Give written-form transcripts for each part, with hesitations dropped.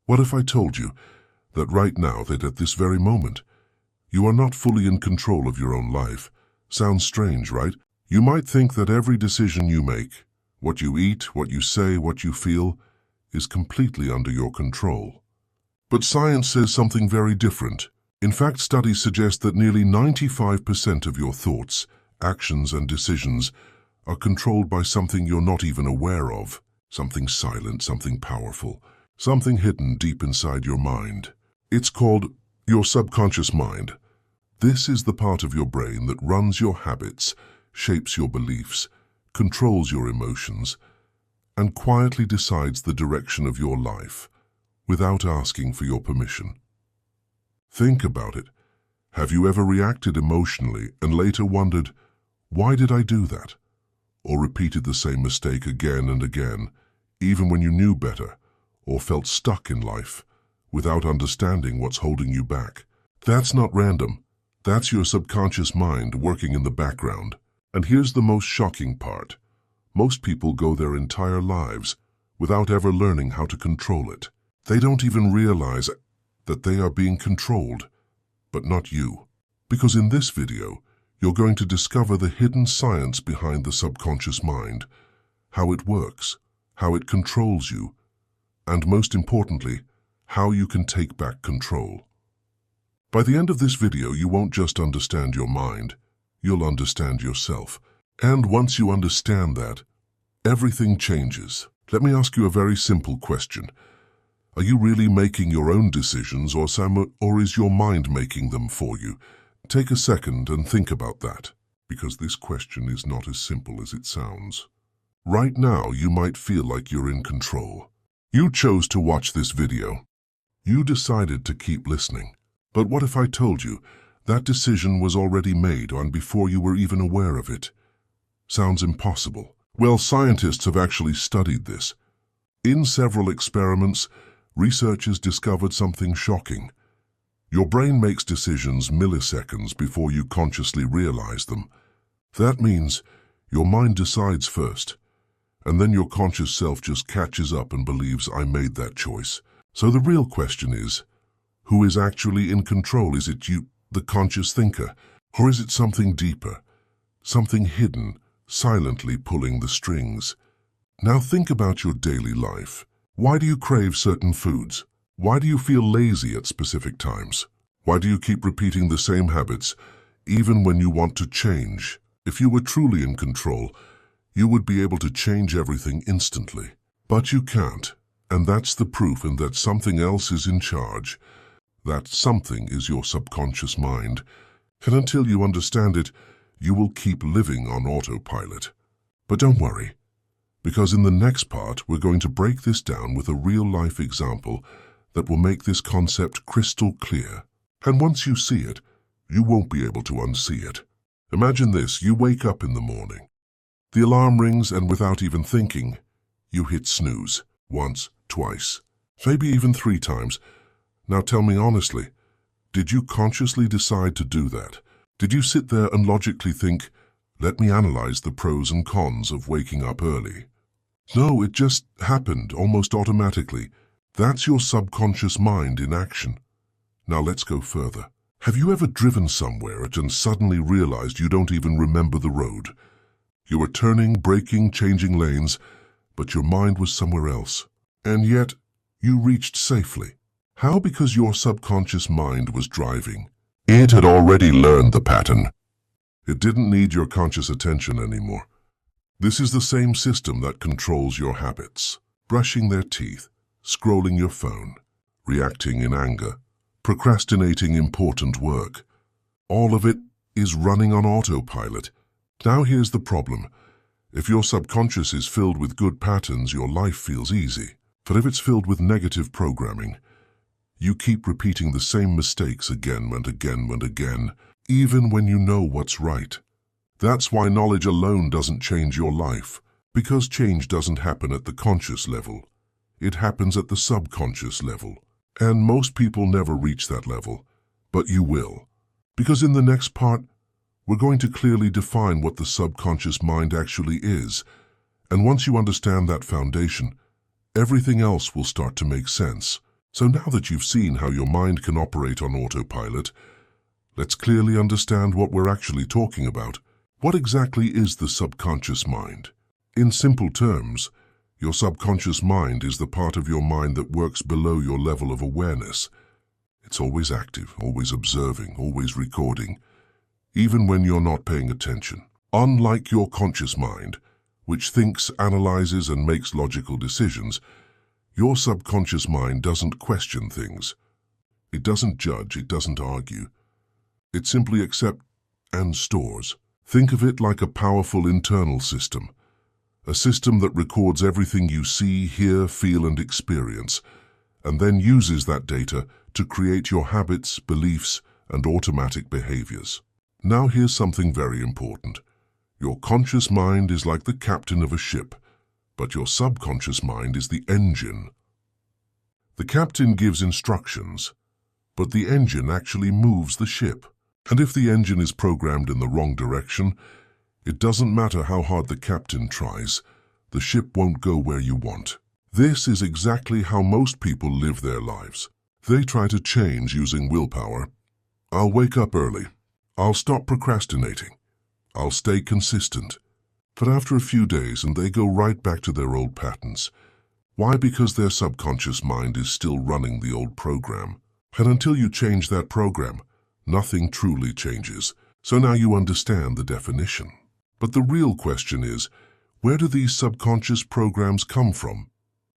What if I told you that right now, that at this very moment, you are not fully in control of your own life? Sounds strange, right? You might think that every decision you make, what you eat, what you say, what you feel, is completely under your control. But science says something very different. In fact, studies suggest that nearly 95% of your thoughts, actions, and decisions are controlled by something you're not even aware of. Something silent, something powerful, something hidden deep inside your mind. It's called your subconscious mind. This is the part of your brain that runs your habits, shapes your beliefs, controls your emotions, and quietly decides the direction of your life without asking for your permission. Think about it. Have you ever reacted emotionally and later wondered, why did I do that? Or repeated the same mistake again and again, even when you knew better, or felt stuck in life without understanding what's holding you back? That's not random. That's your subconscious mind working in the background. And here's the most shocking part. Most people go their entire lives without ever learning how to control it. They don't even realize that they are being controlled, but not you. Because in this video, you're going to discover the hidden science behind the subconscious mind, how it works, how it controls you, and most importantly, how you can take back control. By the end of this video, you won't just understand your mind, you'll understand yourself. And once you understand that, everything changes. Let me ask you a very simple question. Are you really making your own decisions, or is your mind making them for you? Take a second and think about that, because this question is not as simple as it sounds. Right now, you might feel like you're in control. You chose to watch this video. You decided to keep listening. But what if I told you that decision was already made on before you were even aware of it? Sounds impossible. Well, scientists have actually studied this. In several experiments, researchers discovered something shocking. Your brain makes decisions milliseconds before you consciously realize them. That means your mind decides first, and then your conscious self just catches up and believes, I made that choice. So the real question is, who is actually in control? Is it you, the conscious thinker, or is it something deeper, something hidden, silently pulling the strings? Now think about your daily life. Why do you crave certain foods? Why do you feel lazy at specific times? Why do you keep repeating the same habits, even when you want to change? If you were truly in control, you would be able to change everything instantly. But you can't, and that's the proof in that something else is in charge. That something is your subconscious mind, and until you understand it, you will keep living on autopilot. But don't worry, because in the next part, we're going to break this down with a real-life example that will make this concept crystal clear. And once you see it, you won't be able to unsee it. Imagine this, you wake up in the morning. The alarm rings, and without even thinking, you hit snooze. Once, twice, maybe even 3 times. Now tell me honestly, did you consciously decide to do that? Did you sit there and logically think, let me analyze the pros and cons of waking up early? No, it just happened almost automatically. That's your subconscious mind in action. Now let's go further. Have you ever driven somewhere and suddenly realized you don't even remember the road? You were turning, braking, changing lanes, but your mind was somewhere else. And yet, you reached safely. How? Because your subconscious mind was driving. It had already learned the pattern. It didn't need your conscious attention anymore. This is the same system that controls your habits. Brushing their teeth, scrolling your phone, reacting in anger, procrastinating important work. All of it is running on autopilot. Now here's the problem. If your subconscious is filled with good patterns, your life feels easy. But if it's filled with negative programming, you keep repeating the same mistakes again and again and again, even when you know what's right. That's why knowledge alone doesn't change your life, because change doesn't happen at the conscious level. It happens at the subconscious level. And most people never reach that level, but you will. Because in the next part, we're going to clearly define what the subconscious mind actually is. And once you understand that foundation, everything else will start to make sense. So now that you've seen how your mind can operate on autopilot, let's clearly understand what we're actually talking about. What exactly is the subconscious mind? In simple terms, your subconscious mind is the part of your mind that works below your level of awareness. It's always active, always observing, always recording, even when you're not paying attention. Unlike your conscious mind, which thinks, analyzes, and makes logical decisions, your subconscious mind doesn't question things. It doesn't judge, it doesn't argue. It simply accepts and stores. Think of it like a powerful internal system, a system that records everything you see, hear, feel, and experience, and then uses that data to create your habits, beliefs, and automatic behaviors. Now here's something very important. Your conscious mind is like the captain of a ship, but your subconscious mind is the engine. The captain gives instructions, but the engine actually moves the ship. And if the engine is programmed in the wrong direction, it doesn't matter how hard the captain tries, the ship won't go where you want. This is exactly how most people live their lives. They try to change using willpower. I'll wake up early. I'll stop procrastinating. I'll stay consistent. But after a few days, and they go right back to their old patterns. Why? Because their subconscious mind is still running the old program. And until you change that program, nothing truly changes. So now you understand the definition. But the real question is, where do these subconscious programs come from?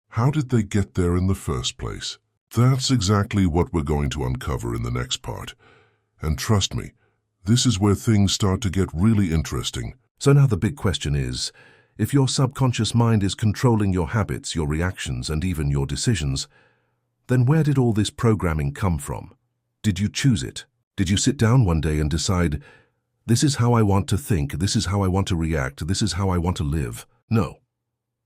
How did they get there in the first place? That's exactly what we're going to uncover in the next part. And trust me, this is where things start to get really interesting. So now the big question is, if your subconscious mind is controlling your habits, your reactions, and even your decisions, then where did all this programming come from? Did you choose it? Did you sit down one day and decide, this is how I want to think, this is how I want to react, this is how I want to live? No.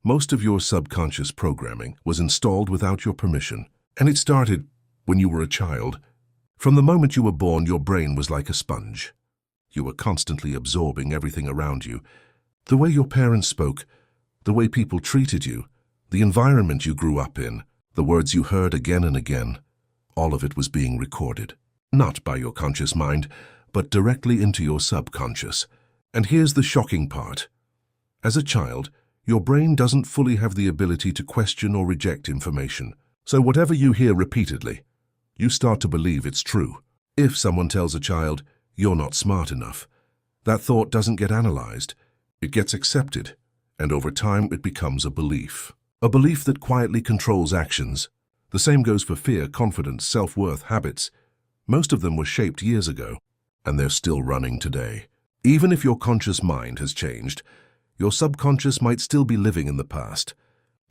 Most of your subconscious programming was installed without your permission, and it started when you were a child. From the moment you were born, your brain was like a sponge. You were constantly absorbing everything around you. The way your parents spoke, the way people treated you, the environment you grew up in, the words you heard again and again, all of it was being recorded. Not by your conscious mind, but directly into your subconscious. And here's the shocking part. As a child, your brain doesn't fully have the ability to question or reject information. So whatever you hear repeatedly, you start to believe it's true. If someone tells a child, you're not smart enough, that thought doesn't get analyzed. It gets accepted, and over time it becomes a belief. A belief that quietly controls actions. The same goes for fear, confidence, self-worth, habits. Most of them were shaped years ago, and they're still running today. Even if your conscious mind has changed, your subconscious might still be living in the past.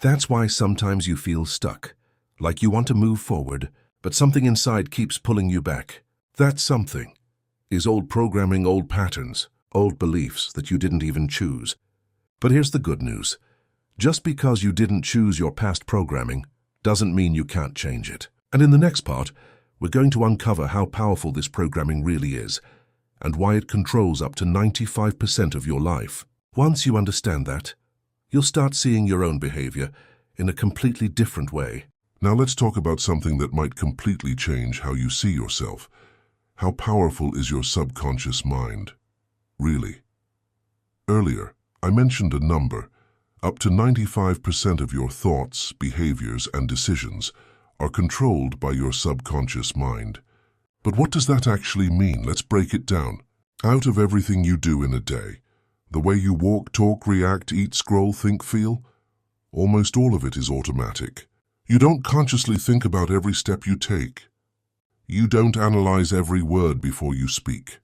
That's why sometimes you feel stuck, like you want to move forward, but something inside keeps pulling you back. That something is old programming, old patterns, old beliefs that you didn't even choose. But here's the good news. Just because you didn't choose your past programming doesn't mean you can't change it. And in the next part, we're going to uncover how powerful this programming really is and why it controls up to 95% of your life. Once you understand that, you'll start seeing your own behavior in a completely different way. Now let's talk about something that might completely change how you see yourself. How powerful is your subconscious mind? Really? Earlier, I mentioned a number. Up to 95% of your thoughts, behaviors, and decisions are controlled by your subconscious mind. But what does that actually mean? Let's break it down. Out of everything you do in a day, the way you walk, talk, react, eat, scroll, think, feel, almost all of it is automatic. You don't consciously think about every step you take. You don't analyze every word before you speak.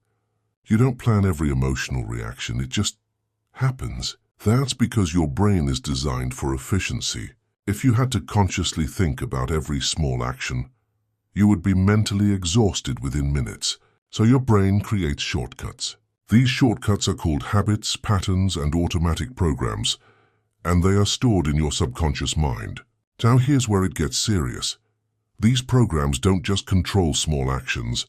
You don't plan every emotional reaction. It just happens. That's because your brain is designed for efficiency. If you had to consciously think about every small action, you would be mentally exhausted within minutes. So your brain creates shortcuts. These shortcuts are called habits, patterns, and automatic programs, and they are stored in your subconscious mind. Now here's where it gets serious. These programs don't just control small actions,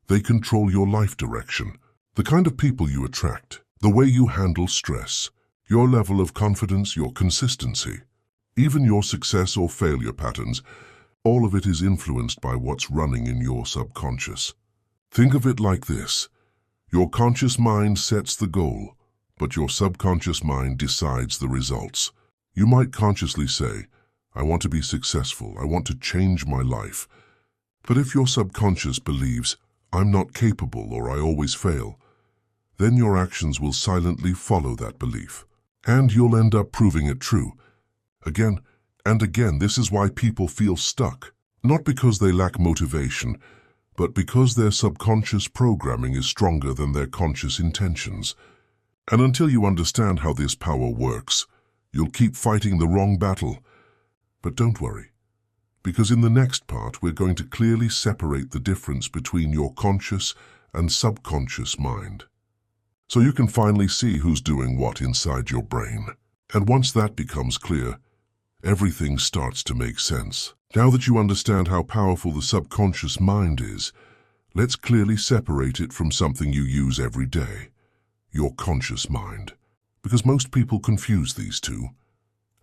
they control your life direction, the kind of people you attract, the way you handle stress, your level of confidence, your consistency. Even your success or failure patterns All of it is influenced by what's running in your subconscious. Think of it like this. Your conscious mind sets the goal, but your subconscious mind decides the results. You might consciously say, I want to be successful, I want to change my life. But if your subconscious believes, I'm not capable or I always fail, then your actions will silently follow that belief. And you'll end up proving it true. Again and again, this is why people feel stuck. Not because they lack motivation, but because their subconscious programming is stronger than their conscious intentions. And until you understand how this power works, you'll keep fighting the wrong battle. But don't worry, because in the next part we're going to clearly separate the difference between your conscious and subconscious mind. So you can finally see who's doing what inside your brain. And once that becomes clear, everything starts to make sense. Now that you understand how powerful the subconscious mind is, let's clearly separate it from something you use every day, your conscious mind. Because most people confuse these two,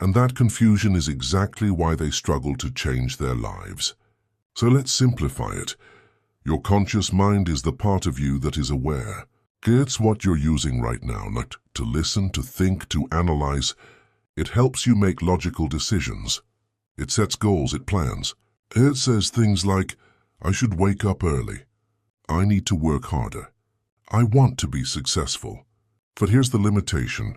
and that confusion is exactly why they struggle to change their lives. So let's simplify it. Your conscious mind is the part of you that is aware. It's what you're using right now, not to listen, to think, to analyze. It helps you make logical decisions. It sets goals, it plans. It says things like, I should wake up early. I need to work harder. I want to be successful. But here's the limitation.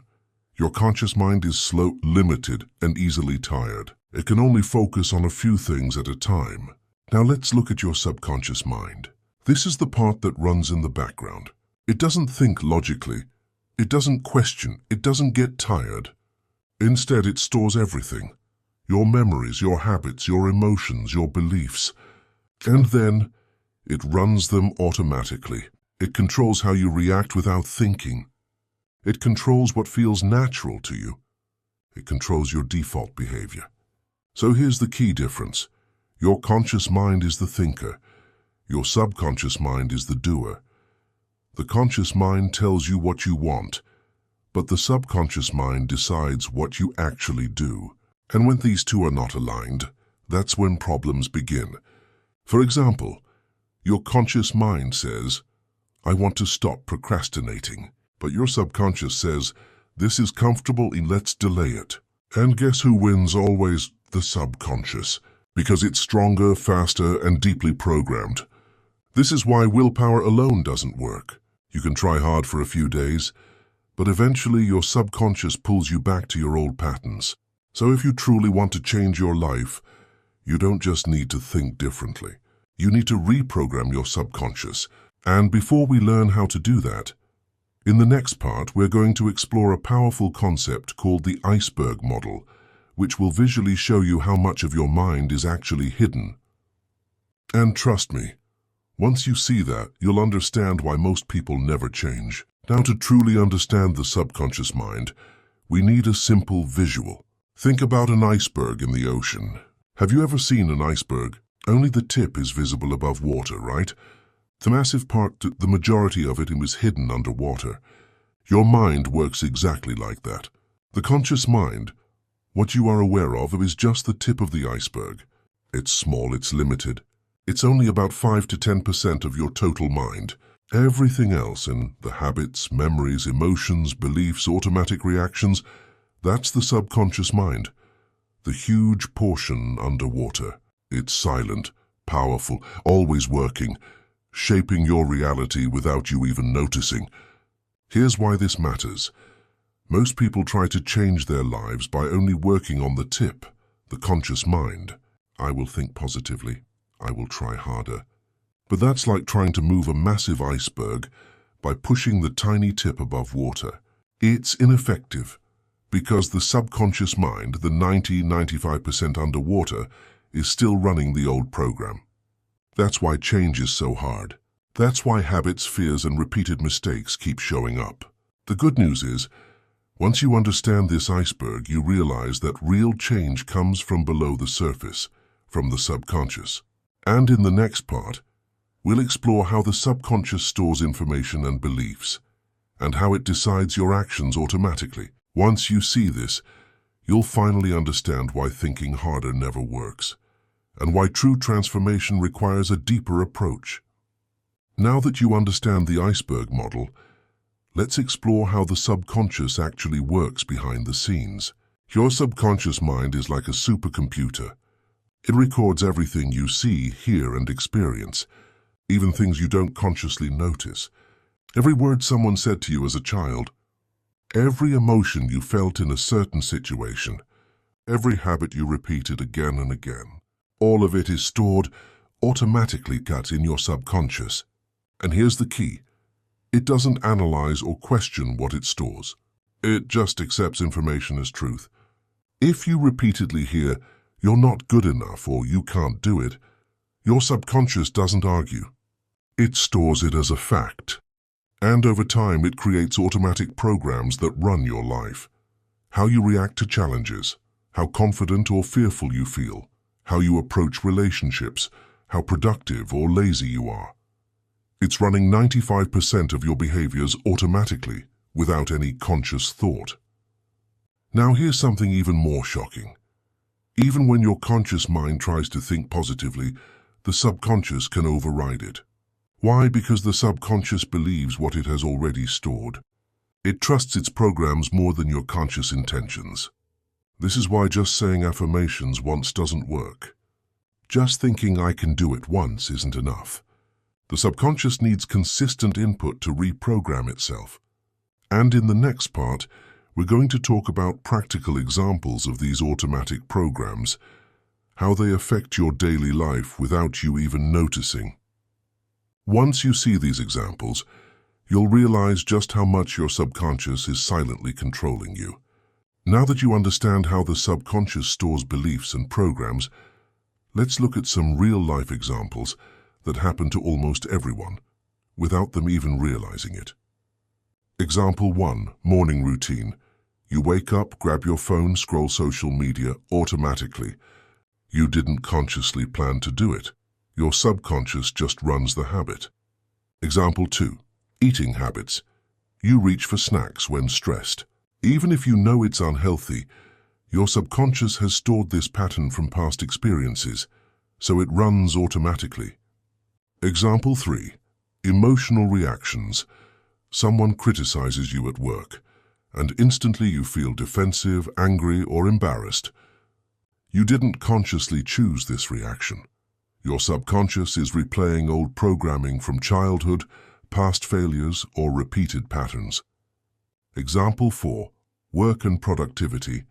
Your conscious mind is slow, limited, and easily tired. It can only focus on a few things at a time. Now let's look at your subconscious mind. This is the part that runs in the background. It doesn't think logically. It doesn't question. It doesn't get tired. Instead, it stores everything. Your memories, your habits, your emotions, your beliefs. And then, it runs them automatically. It controls how you react without thinking. It controls what feels natural to you. It controls your default behavior. So here's the key difference. Your conscious mind is the thinker. Your subconscious mind is the doer. The conscious mind tells you what you want, but the subconscious mind decides what you actually do. And when these two are not aligned, that's when problems begin. For example, your conscious mind says, I want to stop procrastinating. But your subconscious says, this is comfortable and let's delay it. And guess who wins always? The subconscious. Because it's stronger, faster, and deeply programmed. This is why willpower alone doesn't work. You can try hard for a few days, but eventually your subconscious pulls you back to your old patterns. So if you truly want to change your life, you don't just need to think differently. You need to reprogram your subconscious. And before we learn how to do that, in the next part, we're going to explore a powerful concept called the iceberg model, which will visually show you how much of your mind is actually hidden. And trust me, once you see that, you'll understand why most people never change. Now, to truly understand the subconscious mind, we need a simple visual. Think about an iceberg in the ocean. Have you ever seen an iceberg? Only the tip is visible above water, right? The massive part, the majority of it, is hidden underwater. Your mind works exactly like that. The conscious mind, what you are aware of, is just the tip of the iceberg. It's small, it's limited. It's only about 5 to 10% of your total mind. Everything else, in the habits, memories, emotions, beliefs, automatic reactions, that's the subconscious mind. The huge portion underwater. It's silent, powerful, always working, shaping your reality without you even noticing. Here's why this matters. Most people try to change their lives by only working on the tip, the conscious mind. I will think positively. I will try harder. But that's like trying to move a massive iceberg by pushing the tiny tip above water. It's ineffective because the subconscious mind, the 90–95% underwater, is still running the old program. That's why change is so hard. That's why habits, fears, and repeated mistakes keep showing up. The good news is, once you understand this iceberg, you realize that real change comes from below the surface, from the subconscious. And in the next part, we'll explore how the subconscious stores information and beliefs, and how it decides your actions automatically. Once you see this, you'll finally understand why thinking harder never works, and why true transformation requires a deeper approach. Now that you understand the iceberg model, let's explore how the subconscious actually works behind the scenes. Your subconscious mind is like a supercomputer. It records everything you see, hear, and experience, even things you don't consciously notice. Every word someone said to you as a child, every emotion you felt in a certain situation, every habit you repeated again and again, all of it is stored automatically in your subconscious. And here's the key. It doesn't analyze or question what it stores. It just accepts information as truth. If you repeatedly hear, "You're not good enough" or "You can't do it," your subconscious doesn't argue. It stores it as a fact. And over time, it creates automatic programs that run your life. How you react to challenges, how confident or fearful you feel, how you approach relationships, how productive or lazy you are. It's running 95% of your behaviors automatically, without any conscious thought. Now here's something even more shocking. Even when your conscious mind tries to think positively, the subconscious can override it. Why? Because the subconscious believes what it has already stored. It trusts its programs more than your conscious intentions. This is why just saying affirmations once doesn't work. Just thinking "I can do it" once isn't enough. The subconscious needs consistent input to reprogram itself. And in the next part, we're going to talk about practical examples of these automatic programs, how they affect your daily life without you even noticing. Once you see these examples, you'll realize just how much your subconscious is silently controlling you. Now that you understand how the subconscious stores beliefs and programs, let's look at some real-life examples that happen to almost everyone, without them even realizing it. Example 1, morning routine. You wake up, grab your phone, scroll social media automatically. You didn't consciously plan to do it. Your subconscious just runs the habit. Example 2, eating habits. You reach for snacks when stressed. Even if you know it's unhealthy, your subconscious has stored this pattern from past experiences, so it runs automatically. Example 3, emotional reactions. Someone criticizes you at work, and instantly you feel defensive, angry, or embarrassed. You didn't consciously choose this reaction. Your subconscious is replaying old programming from childhood, past failures, or repeated patterns. Example 4, work and productivity.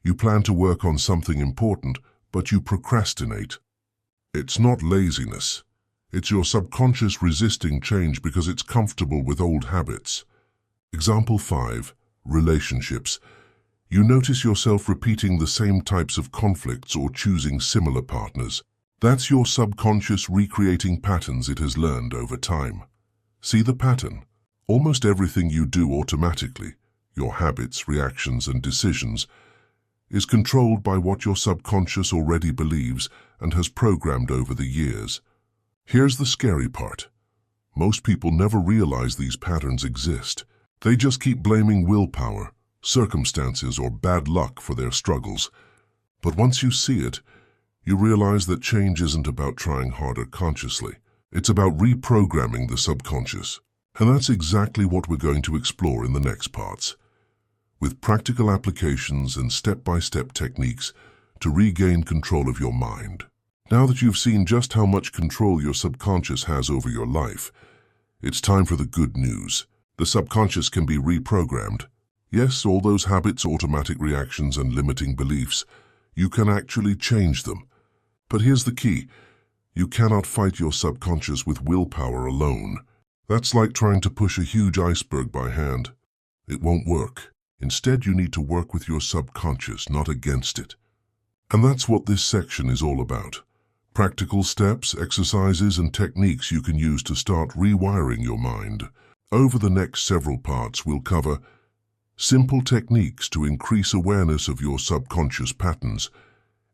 You plan to work on something important, but you procrastinate. It's not laziness. It's your subconscious resisting change because it's comfortable with old habits. Example 5, relationships. You notice yourself repeating the same types of conflicts or choosing similar partners. That's your subconscious recreating patterns it has learned over time. See the pattern? Almost everything you do automatically, your habits, reactions, and decisions, is controlled by what your subconscious already believes and has programmed over the years. Here's the scary part. Most people never realize these patterns exist. They just keep blaming willpower, circumstances, or bad luck for their struggles. But once you see it, you realize that change isn't about trying harder consciously. It's about reprogramming the subconscious. And that's exactly what we're going to explore in the next parts, with practical applications and step-by-step techniques to regain control of your mind. Now that you've seen just how much control your subconscious has over your life, it's time for the good news. The subconscious can be reprogrammed. Yes, all those habits, automatic reactions, and limiting beliefs, you can actually change them. But here's the key. You cannot fight your subconscious with willpower alone. That's like trying to push a huge iceberg by hand. It won't work. Instead, you need to work with your subconscious, not against it. And that's what this section is all about. Practical steps, exercises, and techniques you can use to start rewiring your mind. Over the next several parts, we'll cover simple techniques to increase awareness of your subconscious patterns,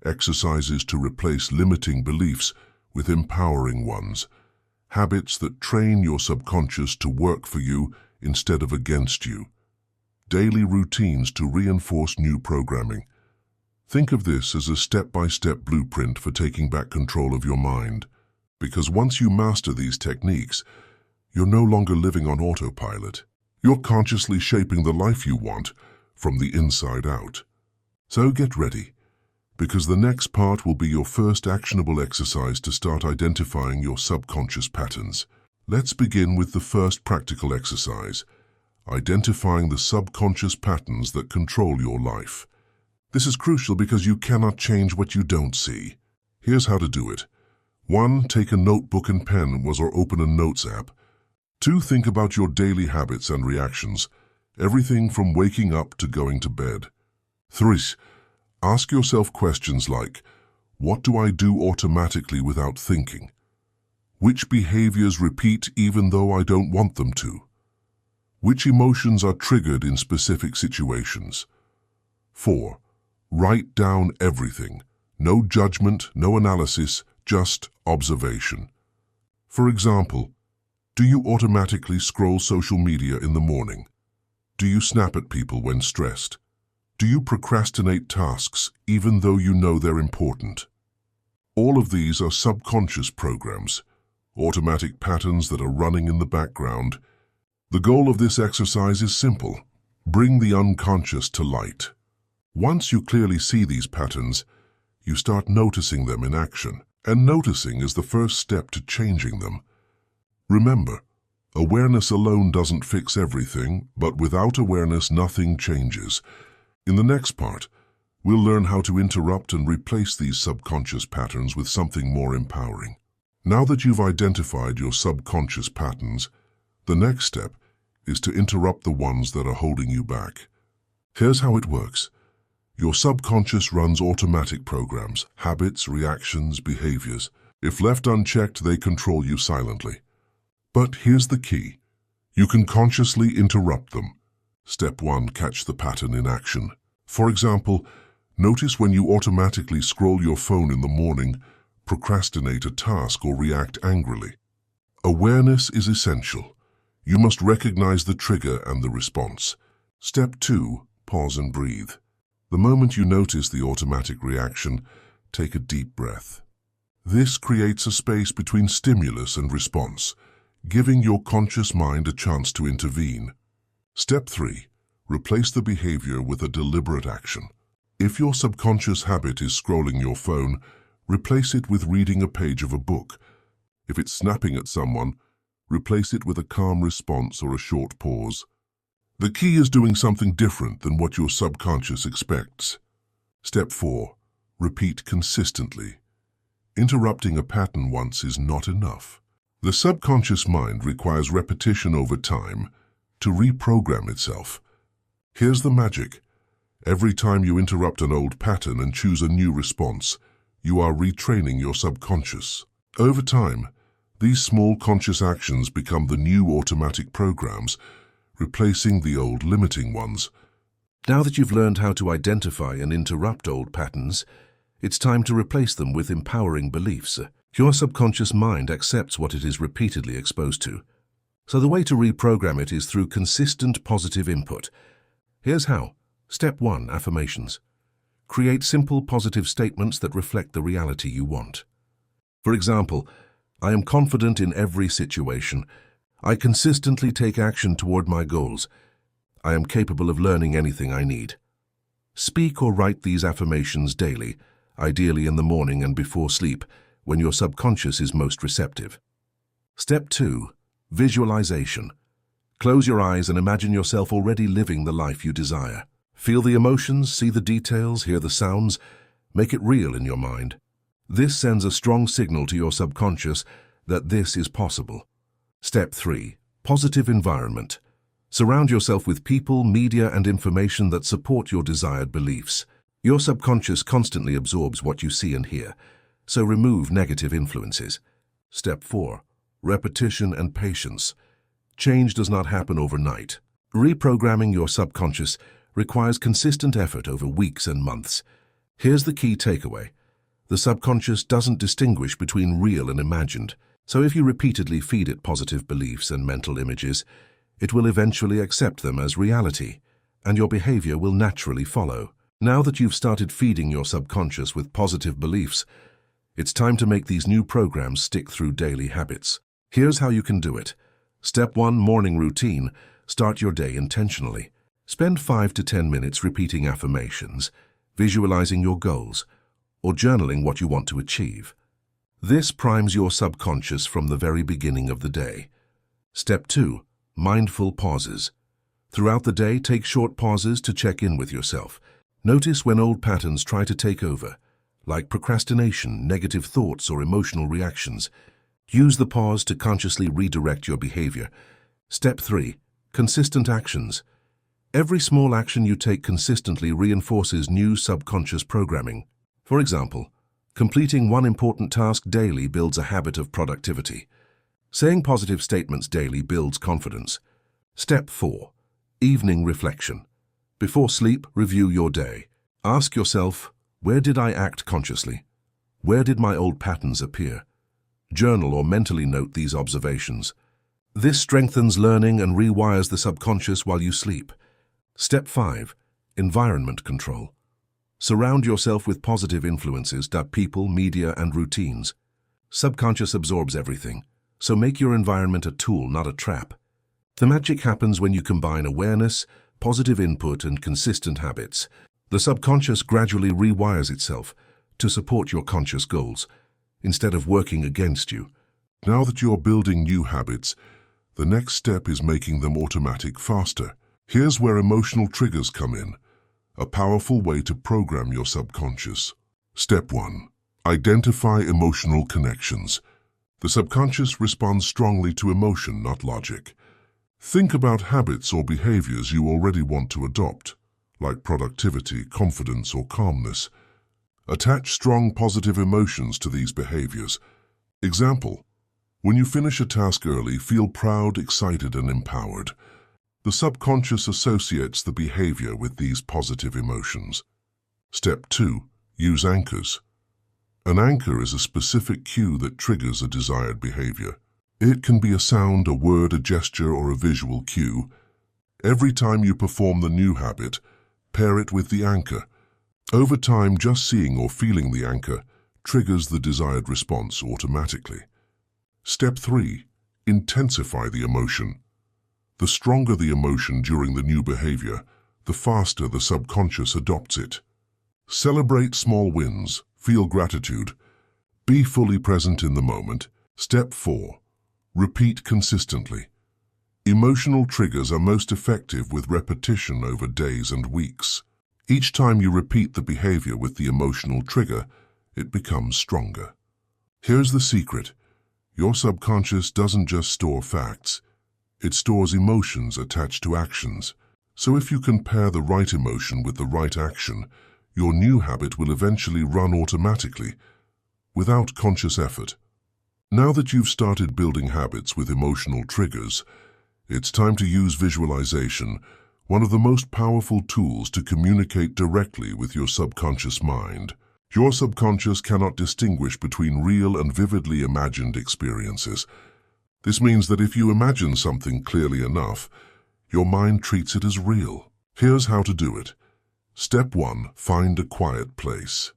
exercises to replace limiting beliefs with empowering ones, habits that train your subconscious to work for you instead of against you, daily routines to reinforce new programming, Think of this as a step-by-step blueprint for taking back control of your mind, because once you master these techniques, you're no longer living on autopilot. You're consciously shaping the life you want from the inside out. So get ready, because the next part will be your first actionable exercise to start identifying your subconscious patterns. Let's begin with the first practical exercise, identifying the subconscious patterns that control your life. This is crucial because you cannot change what you don't see. Here's how to do it. 1. Take a notebook and pen or open a notes app. 2. Think about your daily habits and reactions, everything from waking up to going to bed. 3. Ask yourself questions like, what do I do automatically without thinking? Which behaviors repeat even though I don't want them to? Which emotions are triggered in specific situations? 4. Write down everything. No judgment, no analysis, just observation. For example, do you automatically scroll social media in the morning? Do you snap at people when stressed? Do you procrastinate tasks even though you know they're important? All of these are subconscious programs, automatic patterns that are running in the background. The goal of this exercise is simple: bring the unconscious to light. Once you clearly see these patterns, you start noticing them in action, and noticing is the first step to changing them. Remember, awareness alone doesn't fix everything, but without awareness, nothing changes. In the next part, we'll learn how to interrupt and replace these subconscious patterns with something more empowering. Now that you've identified your subconscious patterns, the next step is to interrupt the ones that are holding you back. Here's how it works. Your subconscious runs automatic programs, habits, reactions, behaviors. If left unchecked, they control you silently. But here's the key. You can consciously interrupt them. Step 1. Catch the pattern in action. For example, notice when you automatically scroll your phone in the morning, procrastinate a task, or react angrily. Awareness is essential. You must recognize the trigger and the response. Step 2. Pause and breathe. The moment you notice the automatic reaction, take a deep breath. This creates a space between stimulus and response, giving your conscious mind a chance to intervene. Step 3. Replace the behavior with a deliberate action. If your subconscious habit is scrolling your phone, replace it with reading a page of a book. If it's snapping at someone, replace it with a calm response or a short pause. The key is doing something different than what your subconscious expects. Step 4. Repeat consistently. Interrupting a pattern once is not enough. The subconscious mind requires repetition over time to reprogram itself. Here's the magic. Every time you interrupt an old pattern and choose a new response, you are retraining your subconscious. Over time, these small conscious actions become the new automatic programs, replacing the old limiting ones. Now that you've learned how to identify and interrupt old patterns, it's time to replace them with empowering beliefs. Your subconscious mind accepts what it is repeatedly exposed to. So the way to reprogram it is through consistent positive input. Here's how. Step 1. Affirmations. Create simple positive statements that reflect the reality you want. For example, I am confident in every situation. I consistently take action toward my goals. I am capable of learning anything I need. Speak or write these affirmations daily, ideally in the morning and before sleep, when your subconscious is most receptive. Step 2. Visualization. Close your eyes and imagine yourself already living the life you desire. Feel the emotions, see the details, hear the sounds. Make it real in your mind. This sends a strong signal to your subconscious that this is possible. Step 3. Positive environment. Surround yourself with people, media, and information that support your desired beliefs. Your subconscious constantly absorbs what you see and hear, so remove negative influences. Step 4. Repetition and patience. Change does not happen overnight. Reprogramming your subconscious requires consistent effort over weeks and months. Here's the key takeaway. The subconscious doesn't distinguish between real and imagined, so if you repeatedly feed it positive beliefs and mental images, it will eventually accept them as reality, and your behavior will naturally follow. Now that you've started feeding your subconscious with positive beliefs, it's time to make these new programs stick through daily habits. Here's how you can do it. Step 1. Morning routine. Start your day intentionally. Spend 5 to 10 minutes repeating affirmations, visualizing your goals, or journaling what you want to achieve. This primes your subconscious from the very beginning of the day. Step 2. Mindful pauses. Throughout the day, take short pauses to check in with yourself. Notice when old patterns try to take over, like procrastination, negative thoughts, or emotional reactions. Use the pause to consciously redirect your behavior. Step 3. Consistent actions. Every small action you take consistently reinforces new subconscious programming. For example, completing one important task daily builds a habit of productivity. Saying positive statements daily builds confidence. Step 4. Evening reflection. Before sleep, review your day. Ask yourself, where did I act consciously? Where did my old patterns appear? Journal or mentally note these observations. This strengthens learning and rewires the subconscious while you sleep. Step 5. Environment control. Surround yourself with positive influences, people, media, and routines. Subconscious absorbs everything, so make your environment a tool, not a trap. The magic happens when you combine awareness, positive input, and consistent habits. The subconscious gradually rewires itself to support your conscious goals, instead of working against you. Now that you're building new habits, the next step is making them automatic faster. Here's where emotional triggers come in, a powerful way to program your subconscious. Step 1. Identify emotional connections. The subconscious responds strongly to emotion, not logic. Think about habits or behaviors you already want to adopt, like productivity, confidence, or calmness. Attach strong positive emotions to these behaviors. Example: when you finish a task early, feel proud, excited, and empowered. The subconscious associates the behavior with these positive emotions. Step 2. Use anchors. An anchor is a specific cue that triggers a desired behavior. It can be a sound, a word, a gesture, or a visual cue. Every time you perform the new habit, pair it with the anchor. Over time, just seeing or feeling the anchor triggers the desired response automatically. Step 3. Intensify the emotion. The stronger the emotion during the new behavior, the faster the subconscious adopts it. Celebrate small wins, feel gratitude, be fully present in the moment. Step 4. Repeat consistently. Emotional triggers are most effective with repetition over days and weeks. Each time you repeat the behavior with the emotional trigger, it becomes stronger. Here's the secret. Your subconscious doesn't just store facts, it stores emotions attached to actions. So if you can pair the right emotion with the right action, your new habit will eventually run automatically, without conscious effort. Now that you've started building habits with emotional triggers, it's time to use visualization, one of the most powerful tools to communicate directly with your subconscious mind. Your subconscious cannot distinguish between real and vividly imagined experiences. This means that if you imagine something clearly enough, your mind treats it as real. Here's how to do it. Step 1. Find a quiet place.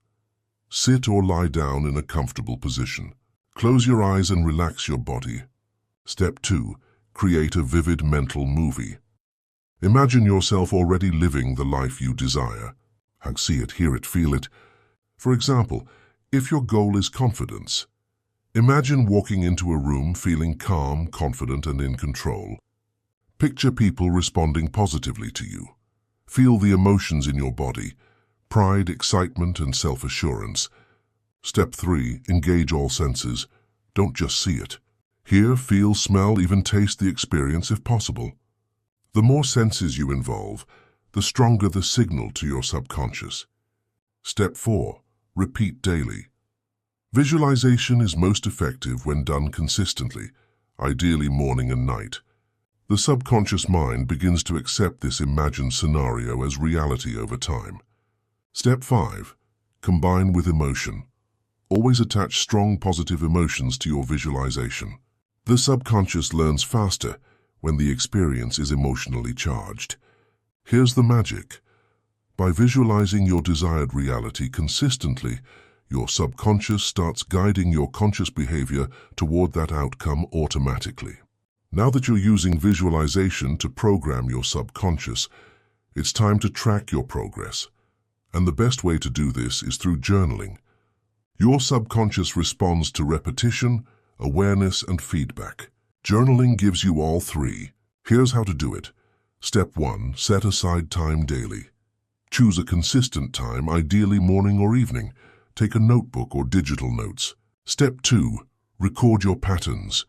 Sit or lie down in a comfortable position. Close your eyes and relax your body. Step 2. Create a vivid mental movie. Imagine yourself already living the life you desire. See it, hear it, feel it. For example, if your goal is confidence, imagine walking into a room feeling calm, confident, and in control. Picture people responding positively to you. Feel the emotions in your body: pride, excitement, and self-assurance. Step 3. Engage all senses. Don't just see it. Hear, feel, smell, even taste the experience if possible. The more senses you involve, the stronger the signal to your subconscious. Step 4. Repeat daily. Visualization is most effective when done consistently, ideally morning and night. The subconscious mind begins to accept this imagined scenario as reality over time. Step 5. Combine with emotion. Always attach strong positive emotions to your visualization. The subconscious learns faster when the experience is emotionally charged. Here's the magic. By visualizing your desired reality consistently, your subconscious starts guiding your conscious behavior toward that outcome automatically. Now that you're using visualization to program your subconscious, it's time to track your progress. And the best way to do this is through journaling. Your subconscious responds to repetition, awareness, and feedback. Journaling gives you all three. Here's how to do it. Step 1. Set aside time daily. Choose a consistent time, ideally morning or evening. Take a notebook or digital notes. Step 2. Record your patterns.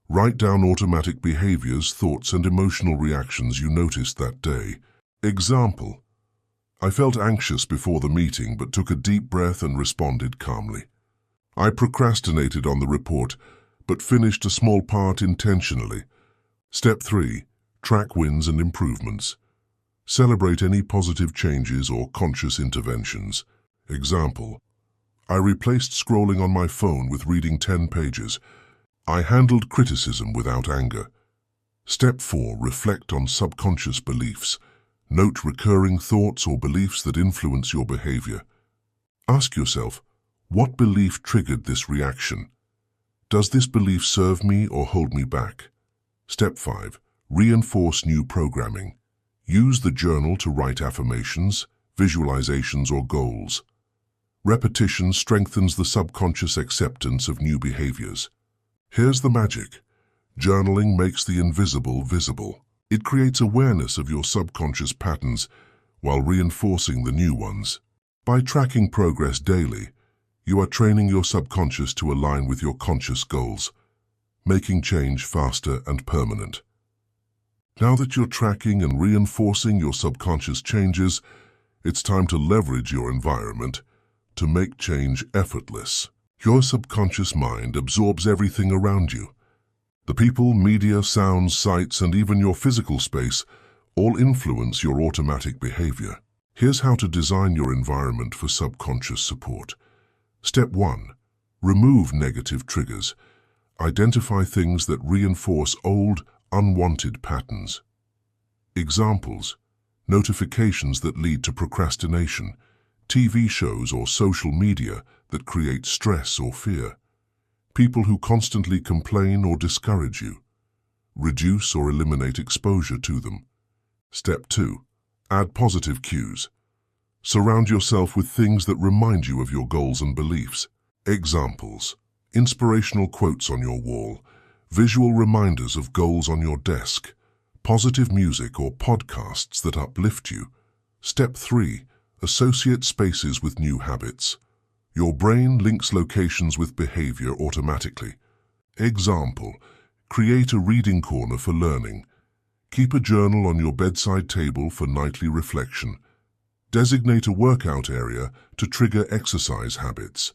Write down automatic behaviors, thoughts, and emotional reactions you noticed that day. Example: I felt anxious before the meeting but took a deep breath and responded calmly. I procrastinated on the report but finished a small part intentionally. Step 3. Track wins and improvements. Celebrate any positive changes or conscious interventions. Example: I replaced scrolling on my phone with reading 10 pages. I handled criticism without anger. Step 4. Reflect on subconscious beliefs. Note recurring thoughts or beliefs that influence your behavior. Ask yourself, what belief triggered this reaction? Does this belief serve me or hold me back? Step 5. Reinforce new programming. Use the journal to write affirmations, visualizations, or goals. Repetition strengthens the subconscious acceptance of new behaviors. Here's the magic. Journaling makes the invisible visible. It creates awareness of your subconscious patterns while reinforcing the new ones. By tracking progress daily, you are training your subconscious to align with your conscious goals, making change faster and permanent. Now that you're tracking and reinforcing your subconscious changes, it's time to leverage your environment to make change effortless. Your subconscious mind absorbs everything around you. The people, media, sounds, sights, and even your physical space all influence your automatic behavior. Here's how to design your environment for subconscious support. Step 1. Remove negative triggers. Identify things that reinforce old, unwanted patterns. Examples: notifications that lead to procrastination, TV shows or social media that create stress or fear, people who constantly complain or discourage you. Reduce or eliminate exposure to them. Step 2. Add positive cues. Surround yourself with things that remind you of your goals and beliefs. Examples: inspirational quotes on your wall, visual reminders of goals on your desk, positive music or podcasts that uplift you. Step 3. Associate spaces with new habits. Your brain links locations with behavior automatically. Example: create a reading corner for learning. Keep a journal on your bedside table for nightly reflection. Designate a workout area to trigger exercise habits.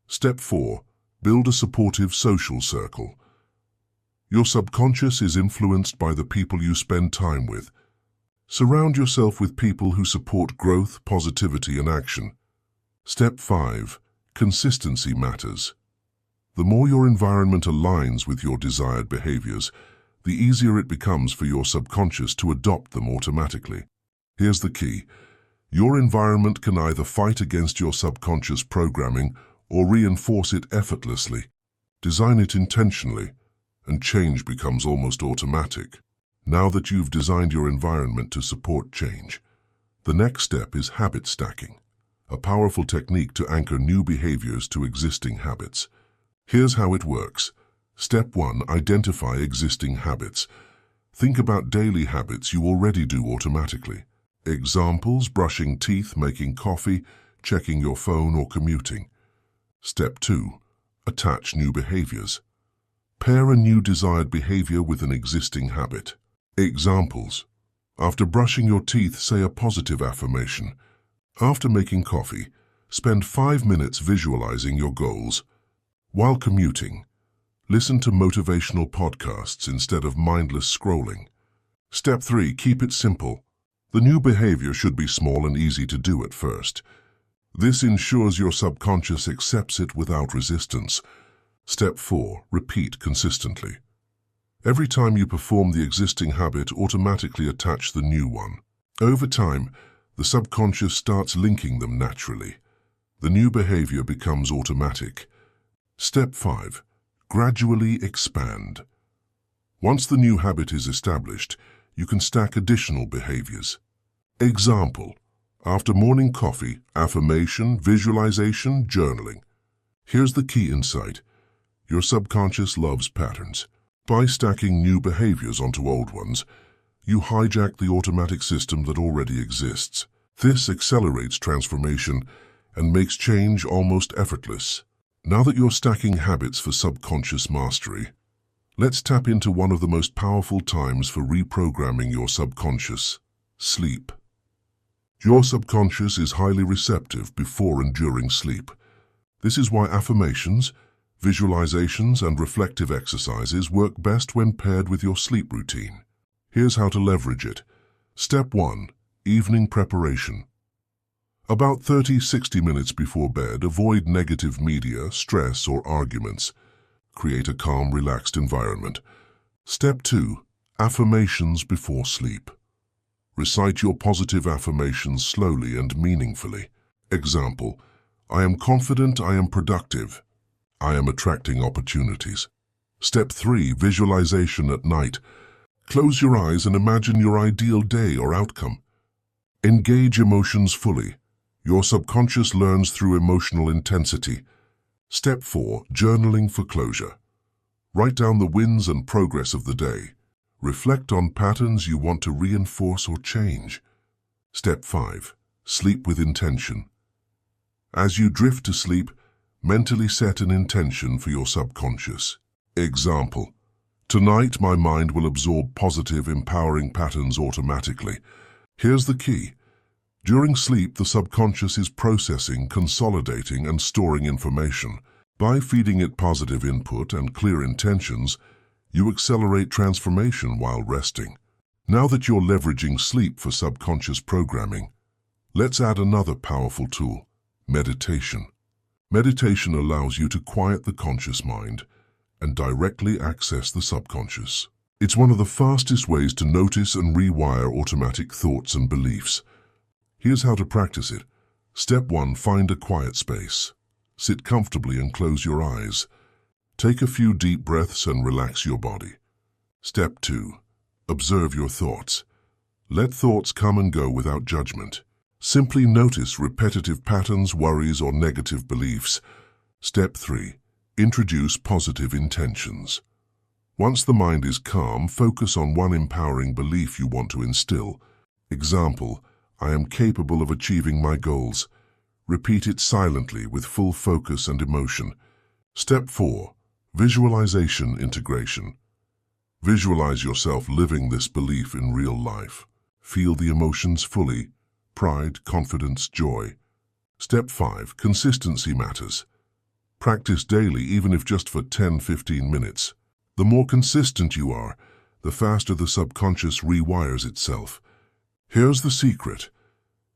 Step 4. Build a supportive social circle. Your subconscious is influenced by the people you spend time with. Surround yourself with people who support growth, positivity, and action. Step 5. Consistency matters. The more your environment aligns with your desired behaviors, the easier it becomes for your subconscious to adopt them automatically. Here's the key. Your environment can either fight against your subconscious programming or reinforce it effortlessly. Design it intentionally, and change becomes almost automatic. Now that you've designed your environment to support change, the next step is habit stacking, a powerful technique to anchor new behaviors to existing habits. Here's how it works. Step 1. Identify existing habits. Think about daily habits you already do automatically. Examples: brushing teeth, making coffee, checking your phone, or commuting. Step 2. Attach new behaviors. Pair a new desired behavior with an existing habit. Examples: after brushing your teeth, say a positive affirmation. After making coffee, spend 5 minutes visualizing your goals. While commuting, listen to motivational podcasts instead of mindless scrolling. Step 3. Keep it simple. The new behavior should be small and easy to do at first. This ensures your subconscious accepts it without resistance. Step 4. Repeat consistently. Every time you perform the existing habit, automatically attach the new one. Over time, The subconscious starts linking them naturally. The new behavior becomes automatic. Step 5. Gradually expand. Once the new habit is established, you can stack additional behaviors. Example: after morning coffee, affirmation, visualization, journaling. Here's the key insight. Your subconscious loves patterns. By stacking new behaviors onto old ones, you hijack the automatic system that already exists. This accelerates transformation and makes change almost effortless. Now that you're stacking habits for subconscious mastery, let's tap into one of the most powerful times for reprogramming your subconscious: sleep. Your subconscious is highly receptive before and during sleep. This is why affirmations, visualizations, and reflective exercises work best when paired with your sleep routine. Here's how to leverage it. Step 1. Evening preparation. About 30-60 minutes before bed, avoid negative media, stress, or arguments. Create a calm, relaxed environment. Step 2. Affirmations before sleep. Recite your positive affirmations slowly and meaningfully. Example: I am confident, I am productive, I am attracting opportunities. Step 3. Visualization at night. Close your eyes and imagine your ideal day or outcome. Engage emotions fully. Your subconscious learns through emotional intensity. Step 4. Journaling for closure. Write down the wins and progress of the day. Reflect on patterns you want to reinforce or change. Step 5. Sleep with intention. As you drift to sleep, mentally set an intention for your subconscious. Example: tonight my mind will absorb positive, empowering patterns automatically. Here's the key. During sleep, the subconscious is processing, consolidating, and storing information. By feeding it positive input and clear intentions, you accelerate transformation while resting. Now that you're leveraging sleep for subconscious programming, let's add another powerful tool: meditation. Meditation allows you to quiet the conscious mind and directly access the subconscious. It's one of the fastest ways to notice and rewire automatic thoughts and beliefs. Here's how to practice it. Step 1. Find a quiet space. Sit comfortably and close your eyes. Take a few deep breaths and relax your body. Step 2. Observe your thoughts. Let thoughts come and go without judgment. Simply notice repetitive patterns, worries, or negative beliefs. Step 3. Introduce positive intentions. Once the mind is calm, focus on one empowering belief you want to instill. Example: I am capable of achieving my goals. Repeat it silently with full focus and emotion. Step 4. Visualization integration. Visualize yourself living this belief in real life. Feel the emotions fully: pride, confidence, joy. Step 5. Consistency matters. Practice daily, even if just for 10-15 minutes. The more consistent you are, the faster the subconscious rewires itself. Here's the secret.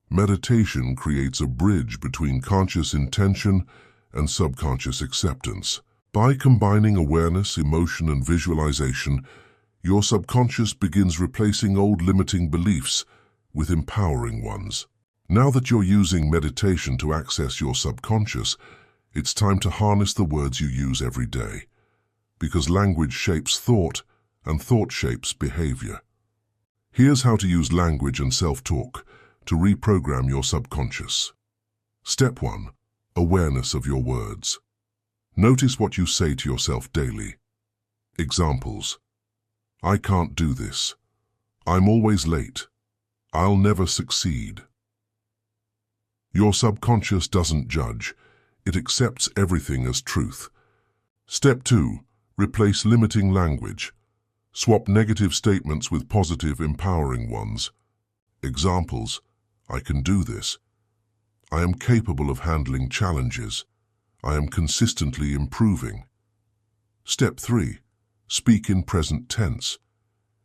Meditation creates a bridge between conscious intention and subconscious acceptance. By combining awareness, emotion, and visualization, your subconscious begins replacing old limiting beliefs with empowering ones. Now that you're using meditation to access your subconscious, it's time to harness the words you use every day. Because language shapes thought, and thought shapes behavior. Here's how to use language and self-talk to reprogram your subconscious. Step 1. Awareness of your words. Notice what you say to yourself daily. Examples: I can't do this. I'm always late. I'll never succeed. Your subconscious doesn't judge. It accepts everything as truth. Step 2. Replace limiting language. Swap negative statements with positive, empowering ones. Examples: I can do this. I am capable of handling challenges. I am consistently improving. Step 3. Speak in present tense.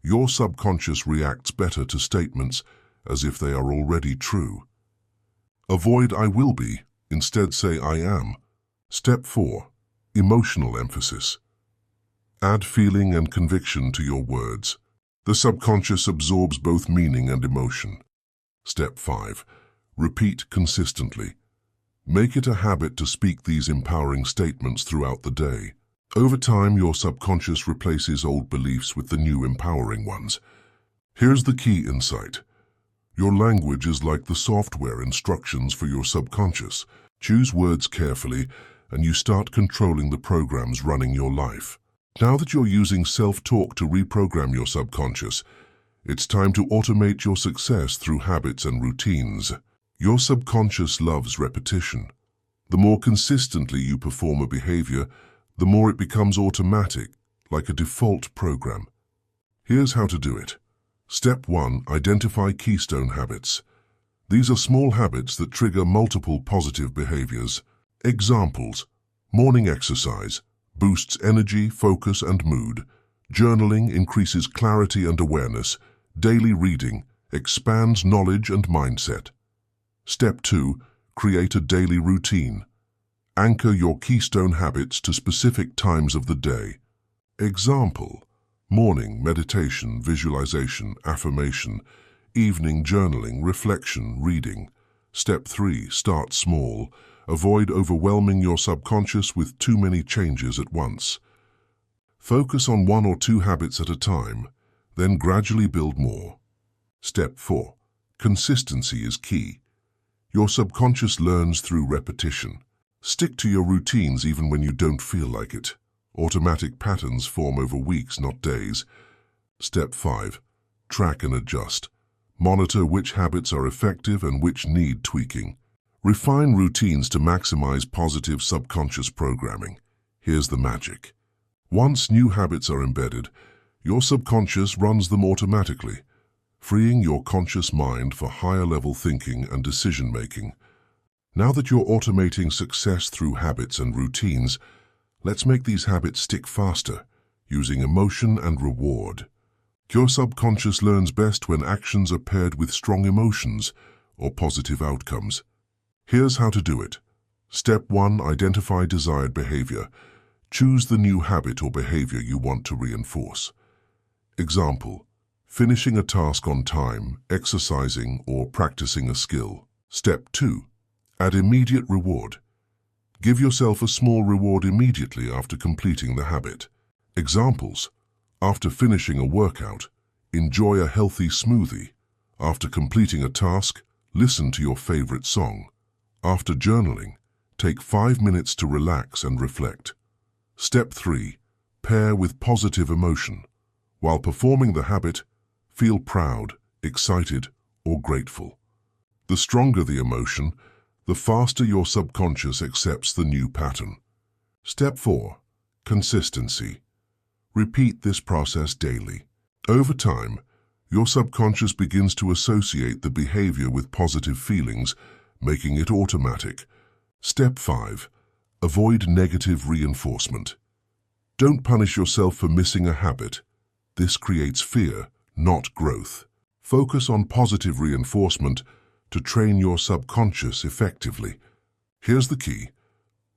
Your subconscious reacts better to statements as if they are already true. Avoid I will be, instead say I am. Step 4. Emotional emphasis. Add feeling and conviction to your words. The subconscious absorbs both meaning and emotion. Step 5. Repeat consistently. Make it a habit to speak these empowering statements throughout the day. Over time, your subconscious replaces old beliefs with the new empowering ones. Here's the key insight. Your language is like the software instructions for your subconscious. Choose words carefully, and you start controlling the programs running your life. Now that you're using self-talk to reprogram your subconscious, it's time to automate your success through habits and routines. Your subconscious loves repetition. The more consistently you perform a behavior, the more it becomes automatic, like a default program. Here's how to do it. Step 1. Identify keystone habits. These are small habits that trigger multiple positive behaviors. Examples: morning exercise boosts energy, focus, and mood. Journaling increases clarity and awareness. Daily reading expands knowledge and mindset. Step 2. Create a daily routine. Anchor your keystone habits to specific times of the day. Example: morning meditation, visualization, affirmation. Evening journaling, reflection, reading. Step 3. Start small. Avoid overwhelming your subconscious with too many changes at once. Focus on 1 or 2 habits at a time, then gradually build more. Step 4. Consistency is key. Your subconscious learns through repetition. Stick to your routines even when you don't feel like it. Automatic patterns form over weeks, not days. Step 5. Track and adjust. Monitor which habits are effective and which need tweaking. Refine routines to maximize positive subconscious programming. Here's the magic. Once new habits are embedded, your subconscious runs them automatically, freeing your conscious mind for higher-level thinking and decision-making. Now that you're automating success through habits and routines, let's make these habits stick faster, using emotion and reward. Your subconscious learns best when actions are paired with strong emotions or positive outcomes. Here's how to do it. Step 1. Identify desired behavior. Choose the new habit or behavior you want to reinforce. Example: finishing a task on time, exercising, or practicing a skill. Step 2. Add immediate reward. Give yourself a small reward immediately after completing the habit. Examples: after finishing a workout, enjoy a healthy smoothie. After completing a task, listen to your favorite song. After journaling, take 5 minutes to relax and reflect. Step 3. Pair with positive emotion. While performing the habit, feel proud, excited, or grateful. The stronger the emotion, the faster your subconscious accepts the new pattern. Step 4. Consistency. Repeat this process daily. Over time, your subconscious begins to associate the behavior with positive feelings, making it automatic. Step 5. Avoid negative reinforcement. Don't punish yourself for missing a habit. This creates fear, not growth. Focus on positive reinforcement to train your subconscious effectively. Here's the key.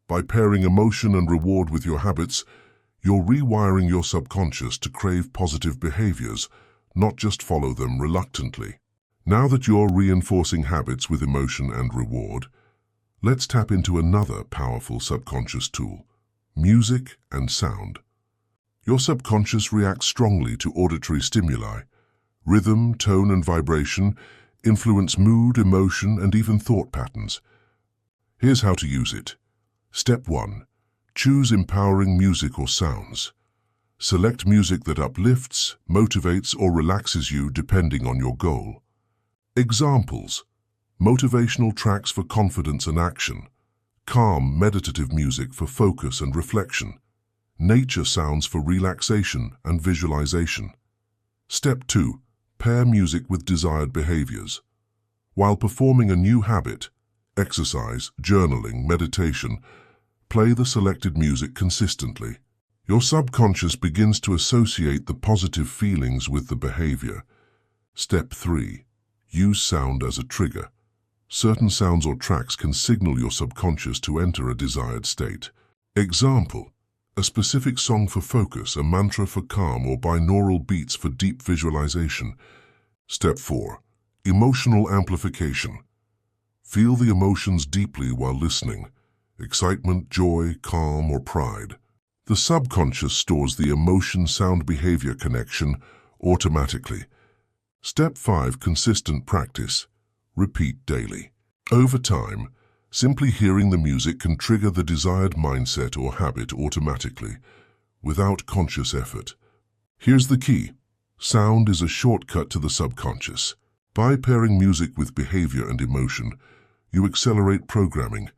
By pairing emotion and reward with your habits, you're rewiring your subconscious to crave positive behaviors, not just follow them reluctantly. Now that you're reinforcing habits with emotion and reward, let's tap into another powerful subconscious tool: music and sound. Your subconscious reacts strongly to auditory stimuli. Rhythm, tone, and vibration influence mood, emotion, and even thought patterns. Here's how to use it. Step 1. Choose empowering music or sounds. Select music that uplifts, motivates, or relaxes you depending on your goal. Examples: motivational tracks for confidence and action, calm, meditative music for focus and reflection, nature sounds for relaxation and visualization. Step 2. Pair music with desired behaviors. While performing a new habit, exercise, journaling, meditation, play the selected music consistently. Your subconscious begins to associate the positive feelings with the behavior. Step 3. Use sound as a trigger. Certain sounds or tracks can signal your subconscious to enter a desired state. Example: a specific song for focus, a mantra for calm, or binaural beats for deep visualization. Step 4. Emotional amplification. Feel the emotions deeply while listening. Excitement, joy, calm, or pride. The subconscious stores the emotion-sound-behavior connection automatically. Step 5. Consistent practice. Repeat daily. Over time, simply hearing the music can trigger the desired mindset or habit automatically, without conscious effort. Here's the key. Sound is a shortcut to the subconscious. By pairing music with behavior and emotion, you accelerate programming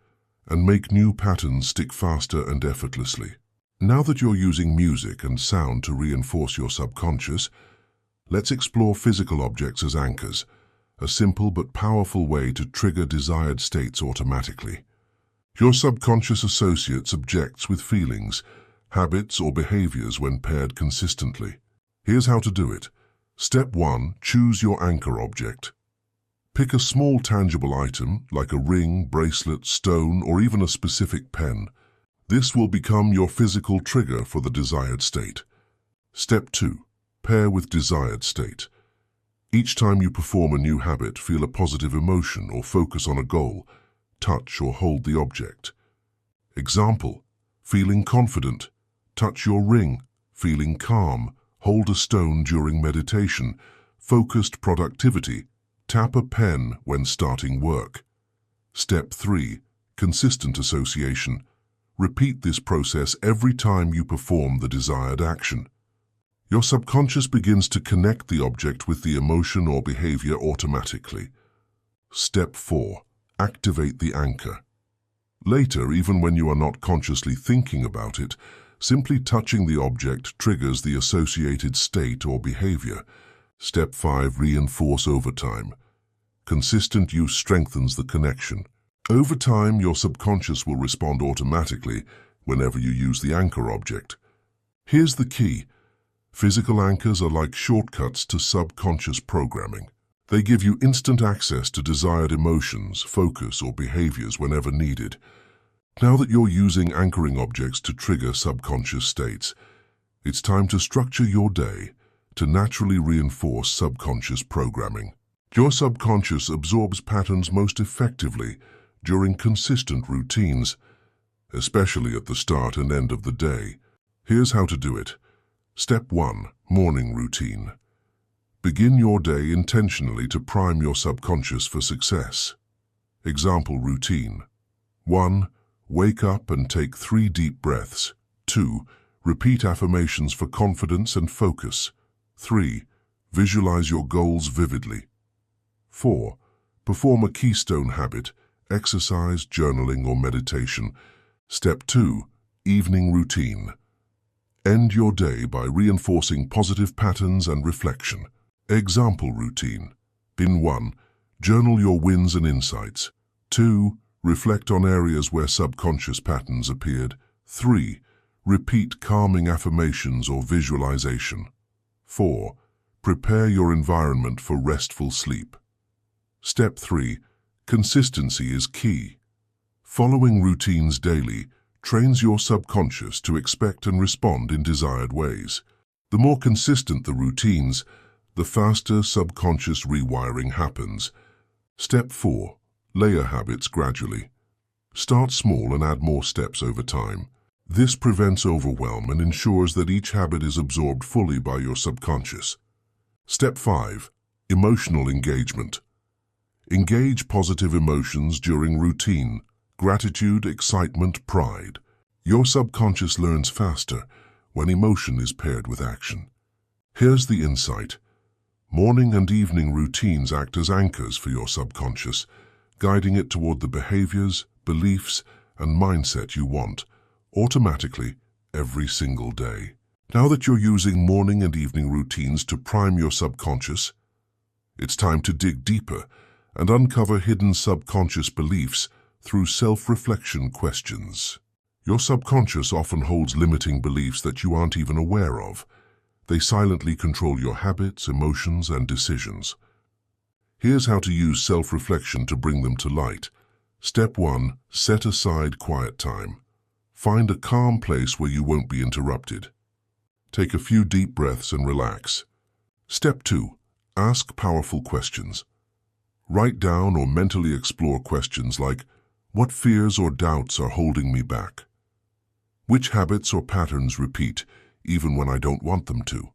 and make new patterns stick faster and effortlessly. Now that you're using music and sound to reinforce your subconscious, let's explore physical objects as anchors, a simple but powerful way to trigger desired states automatically. Your subconscious associates objects with feelings, habits, or behaviors when paired consistently. Here's how to do it. Step 1. Choose your anchor object. Pick a small tangible item, like a ring, bracelet, stone, or even a specific pen. This will become your physical trigger for the desired state. Step 2. Pair with desired state. Each time you perform a new habit, feel a positive emotion or focus on a goal. Touch or hold the object. Example: feeling confident. Touch your ring. Feeling calm. Hold a stone during meditation. Focused productivity. Tap a pen when starting work. Step 3. Consistent association. Repeat this process every time you perform the desired action. Your subconscious begins to connect the object with the emotion or behavior automatically. Step 4. Activate the anchor. Later, even when you are not consciously thinking about it, simply touching the object triggers the associated state or behavior. Step 5. Reinforce over time. Consistent use strengthens the connection. Over time, your subconscious will respond automatically whenever you use the anchor object. Here's the key. Physical anchors are like shortcuts to subconscious programming. They give you instant access to desired emotions, focus, or behaviors whenever needed. Now that you're using anchoring objects to trigger subconscious states, it's time to structure your day to naturally reinforce subconscious programming. Your subconscious absorbs patterns most effectively during consistent routines, especially at the start and end of the day. Here's how to do it. Step 1. Morning routine. Begin your day intentionally to prime your subconscious for success. Example routine. 1. Wake up and take 3 deep breaths. 2. Repeat affirmations for confidence and focus. 3. Visualize your goals vividly. 4. Perform a keystone habit, exercise, journaling, or meditation. Step 2. Evening routine. End your day by reinforcing positive patterns and reflection. Example routine. In 1. Journal your wins and insights. 2. Reflect on areas where subconscious patterns appeared. 3. Repeat calming affirmations or visualization. 4. Prepare your environment for restful sleep. Step 3. Consistency is key. Following routines daily trains your subconscious to expect and respond in desired ways. The more consistent the routines, the faster subconscious rewiring happens. Step 4. Layer habits gradually. Start small and add more steps over time. This prevents overwhelm and ensures that each habit is absorbed fully by your subconscious. Step 5. Emotional engagement. Engage positive emotions during routine. Gratitude, excitement, pride. Your subconscious learns faster when emotion is paired with action. Here's the insight. Morning and evening routines act as anchors for your subconscious, guiding it toward the behaviors, beliefs, and mindset you want, automatically, every single day. Now that you're using morning and evening routines to prime your subconscious, it's time to dig deeper and uncover hidden subconscious beliefs through self-reflection questions. Your subconscious often holds limiting beliefs that you aren't even aware of. They silently control your habits, emotions, and decisions. Here's how to use self-reflection to bring them to light. Step 1. Set aside quiet time. Find a calm place where you won't be interrupted. Take a few deep breaths and relax. Step 2. Ask powerful questions. Write down or mentally explore questions like, what fears or doubts are holding me back? Which habits or patterns repeat even when I don't want them to?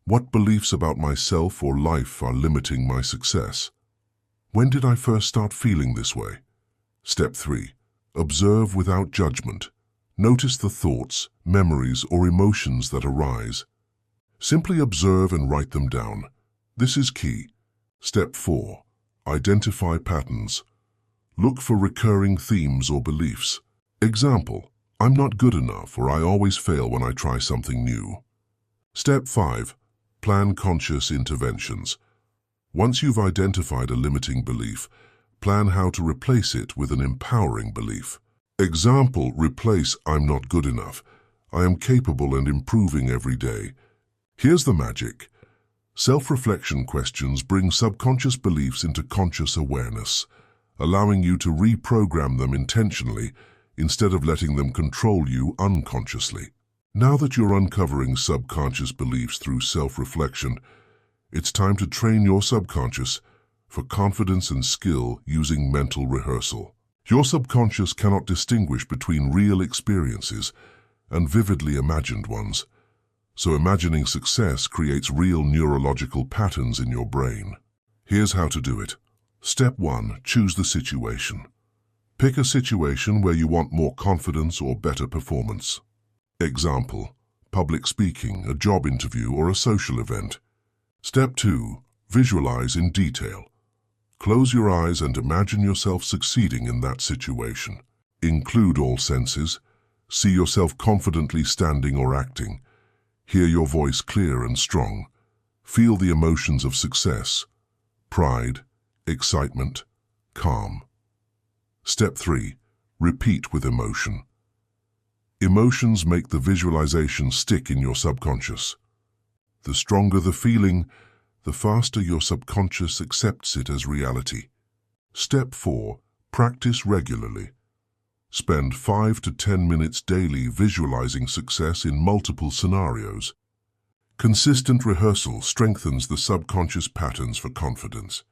What beliefs about myself or life are limiting my success? When did I first start feeling this way? Step 3. Observe without judgment. Notice the thoughts, memories, or emotions that arise. Simply observe and write them down. This is key. Step 4. Identify patterns. Look for recurring themes or beliefs. Example, I'm not good enough, or I always fail when I try something new. Step 5. Plan conscious interventions. Once you've identified a limiting belief, plan how to replace it with an empowering belief. Example, replace I'm not good enough. I am capable and improving every day. Here's the magic. Self-reflection questions bring subconscious beliefs into conscious awareness, allowing you to reprogram them intentionally instead of letting them control you unconsciously. Now that you're uncovering subconscious beliefs through self-reflection, it's time to train your subconscious for confidence and skill using mental rehearsal. Your subconscious cannot distinguish between real experiences and vividly imagined ones, so imagining success creates real neurological patterns in your brain. Here's how to do it. Step 1. Choose the situation. Pick a situation where you want more confidence or better performance. Example, public speaking, a job interview, or a social event. Step 2. Visualize in detail. Close your eyes and imagine yourself succeeding in that situation. Include all senses. See yourself confidently standing or acting. Hear your voice clear and strong. Feel the emotions of success: pride, excitement, calm. Step 3. Repeat with emotion. Emotions make the visualization stick in your subconscious. The stronger the feeling, the faster your subconscious accepts it as reality. Step 4. Practice regularly. Spend 5 to 10 minutes daily visualizing success in multiple scenarios. Consistent rehearsal strengthens the subconscious patterns for confidence.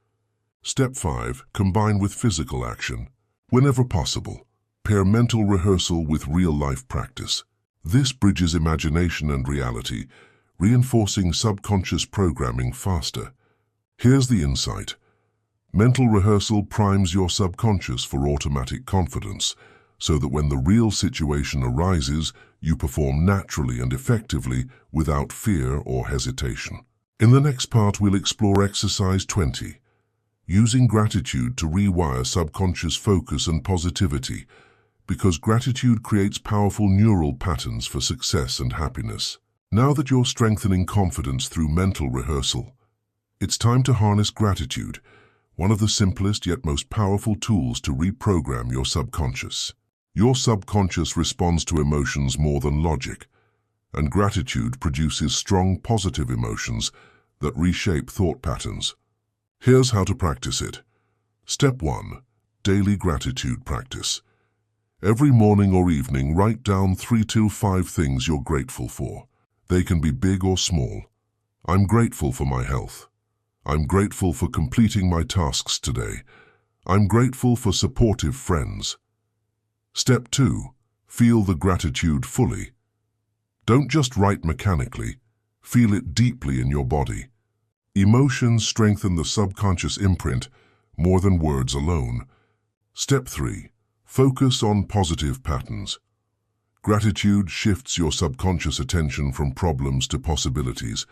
Step 5. Combine with physical action. Whenever possible, pair mental rehearsal with real-life practice. This bridges imagination and reality, reinforcing subconscious programming faster. Here's the insight. Mental rehearsal primes your subconscious for automatic confidence, so that when the real situation arises, you perform naturally and effectively without fear or hesitation. In the next part, we'll explore exercise 20, using gratitude to rewire subconscious focus and positivity, because gratitude creates powerful neural patterns for success and happiness. Now that you're strengthening confidence through mental rehearsal, it's time to harness gratitude, one of the simplest yet most powerful tools to reprogram your subconscious. Your subconscious responds to emotions more than logic, and gratitude produces strong positive emotions that reshape thought patterns. Here's how to practice it. Step 1. Daily gratitude practice. Every morning or evening, write down 3 to 5 things you're grateful for. They can be big or small. I'm grateful for my health. I'm grateful for completing my tasks today. I'm grateful for supportive friends. Step 2. Feel the gratitude fully. Don't just write mechanically. Feel it deeply in your body. Emotions strengthen the subconscious imprint more than words alone. Step 3. Focus on positive patterns. Gratitude shifts your subconscious attention from problems to possibilities,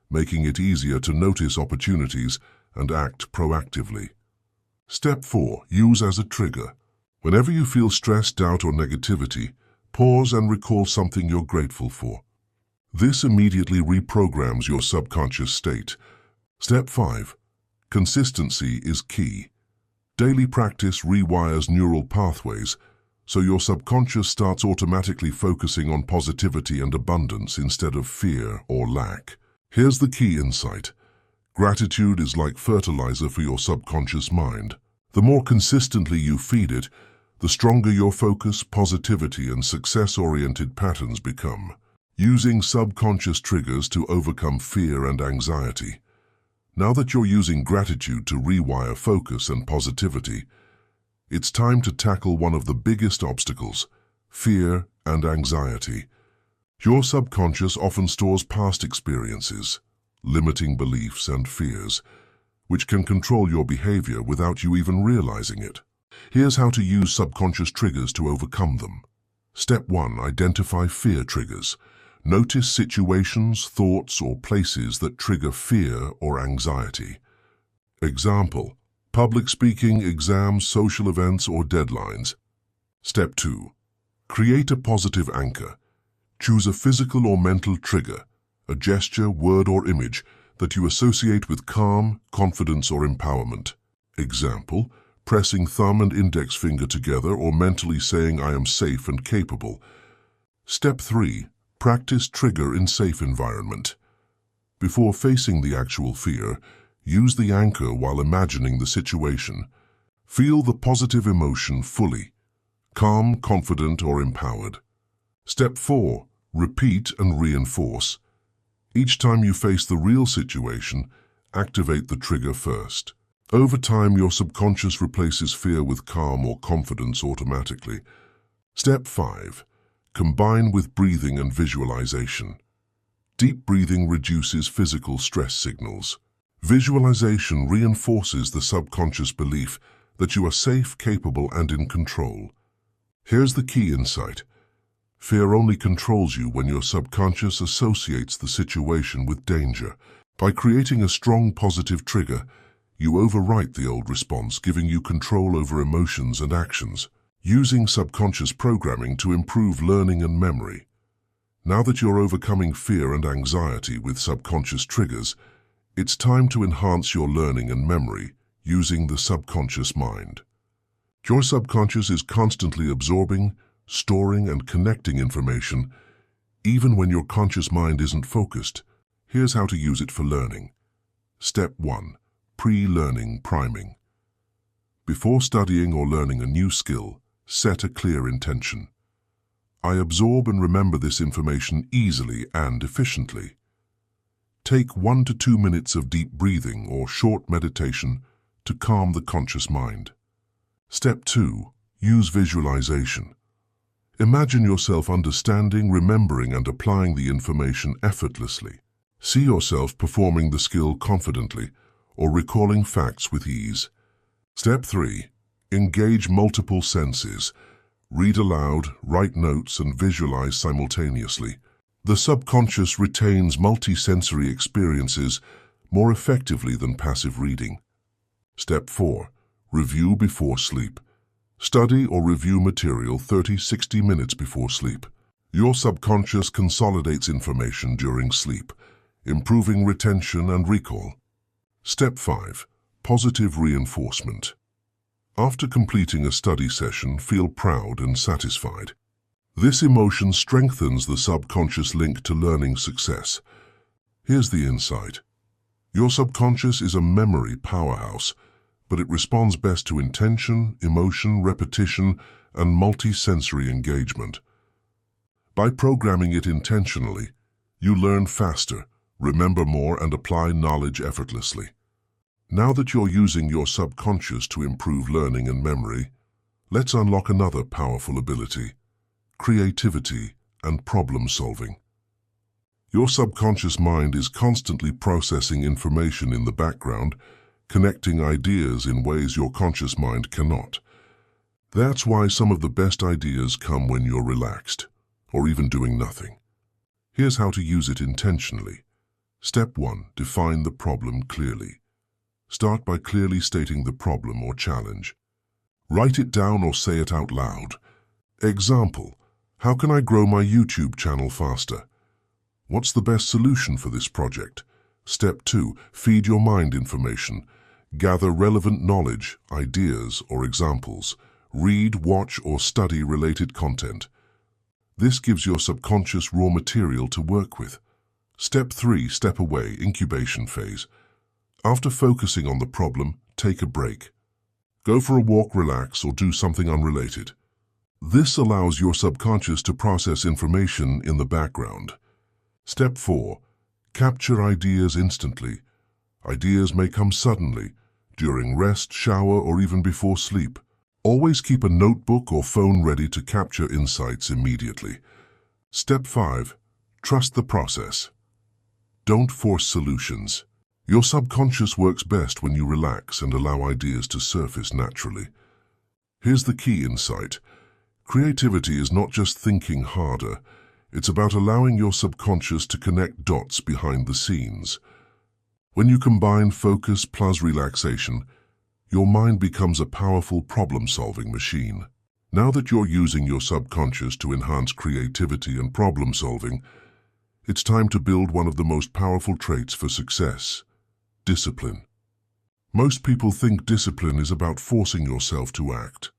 making it easier to notice opportunities and act proactively. Step 4. Use as a trigger. Whenever you feel stress, doubt, or negativity, pause and recall something you're grateful for. This immediately reprograms your subconscious state. Step 5. Consistency is key. Daily practice rewires neural pathways, so your subconscious starts automatically focusing on positivity and abundance instead of fear or lack. Here's the key insight. Gratitude is like fertilizer for your subconscious mind. The more consistently you feed it, the stronger your focus, positivity, and success-oriented patterns become. Using subconscious triggers to overcome fear and anxiety. Now that you're using gratitude to rewire focus and positivity, it's time to tackle one of the biggest obstacles: fear and anxiety. Your subconscious often stores past experiences, limiting beliefs and fears, which can control your behavior without you even realizing it. Here's how to use subconscious triggers to overcome them. Step 1. Identify fear triggers. Notice situations, thoughts, or places that trigger fear or anxiety. Example: public speaking, exams, social events, or deadlines. Step 2. Create a positive anchor. Choose a physical or mental trigger, a gesture, word, or image that you associate with calm, confidence, or empowerment. Example: pressing thumb and index finger together or mentally saying "I am safe and capable." Step 3. Practice trigger in safe environment. Before facing the actual fear, use the anchor while imagining the situation. Feel the positive emotion fully: calm, confident, or empowered. Step 4. Repeat and reinforce. Each time you face the real situation, activate the trigger first. Over time, your subconscious replaces fear with calm or confidence automatically. Step 5. Combine with breathing and visualization. Deep breathing reduces physical stress signals. Visualization reinforces the subconscious belief that you are safe, capable, and in control. Here's the key insight: fear only controls you when your subconscious associates the situation with danger. By creating a strong positive trigger, you overwrite the old response, giving you control over emotions and actions. Using subconscious programming to improve learning and memory. Now that you're overcoming fear and anxiety with subconscious triggers, it's time to enhance your learning and memory using the subconscious mind. Your subconscious is constantly absorbing, storing, and connecting information, even when your conscious mind isn't focused. Here's how to use it for learning. Step 1. Pre-learning priming. Before studying or learning a new skill, set a clear intention. I absorb and remember this information easily and efficiently. Take 1 to 2 minutes of deep breathing or short meditation to calm the conscious mind. Step 2. Use visualization. Imagine yourself understanding, remembering, and applying the information effortlessly. See yourself performing the skill confidently or recalling facts with ease. Step 3. Engage multiple senses. Read aloud, write notes, and visualize simultaneously. The subconscious retains multi-sensory experiences more effectively than passive reading. Step 4. Review before sleep. Study or review material 30-60 minutes before sleep. Your subconscious consolidates information during sleep, improving retention and recall. Step 5. Positive reinforcement. After completing a study session, feel proud and satisfied. This emotion strengthens the subconscious link to learning success. Here's the insight. Your subconscious is a memory powerhouse, but it responds best to intention, emotion, repetition, and multi-sensory engagement. By programming it intentionally, you learn faster, remember more, and apply knowledge effortlessly. Now that you're using your subconscious to improve learning and memory, let's unlock another powerful ability: creativity and problem-solving. Your subconscious mind is constantly processing information in the background, connecting ideas in ways your conscious mind cannot. That's why some of the best ideas come when you're relaxed, or even doing nothing. Here's how to use it intentionally. Step 1. Define the problem clearly. Start by clearly stating the problem or challenge. Write it down or say it out loud. Example: how can I grow my YouTube channel faster? What's the best solution for this project? Step 2. Feed your mind information. Gather relevant knowledge, ideas, or examples. Read, watch, or study related content. This gives your subconscious raw material to work with. Step 3. Step away, incubation phase. After focusing on the problem, take a break. Go for a walk, relax, or do something unrelated. This allows your subconscious to process information in the background. Step 4. Capture ideas instantly. Ideas may come suddenly, during rest, shower, or even before sleep. Always keep a notebook or phone ready to capture insights immediately. Step 5. Trust the process. Don't force solutions. Your subconscious works best when you relax and allow ideas to surface naturally. Here's the key insight. Creativity is not just thinking harder. It's about allowing your subconscious to connect dots behind the scenes. When you combine focus plus relaxation, your mind becomes a powerful problem-solving machine. Now that you're using your subconscious to enhance creativity and problem-solving, it's time to build one of the most powerful traits for success: discipline. Most people think discipline is about forcing yourself to act.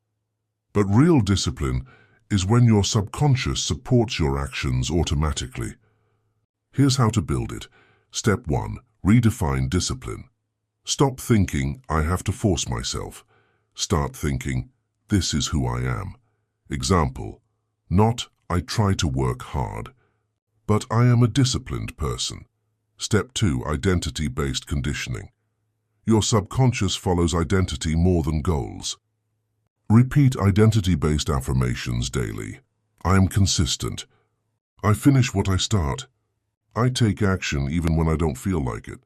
But real discipline is when your subconscious supports your actions automatically. Here's how to build it. Step 1. Redefine discipline. Stop thinking, I have to force myself. Start thinking, this is who I am. Example, not, I try to work hard, but I am a disciplined person. Step 2. Identity-based conditioning. Your subconscious follows identity more than goals. Repeat identity-based affirmations daily. I am consistent. I finish what I start. I take action even when I don't feel like it.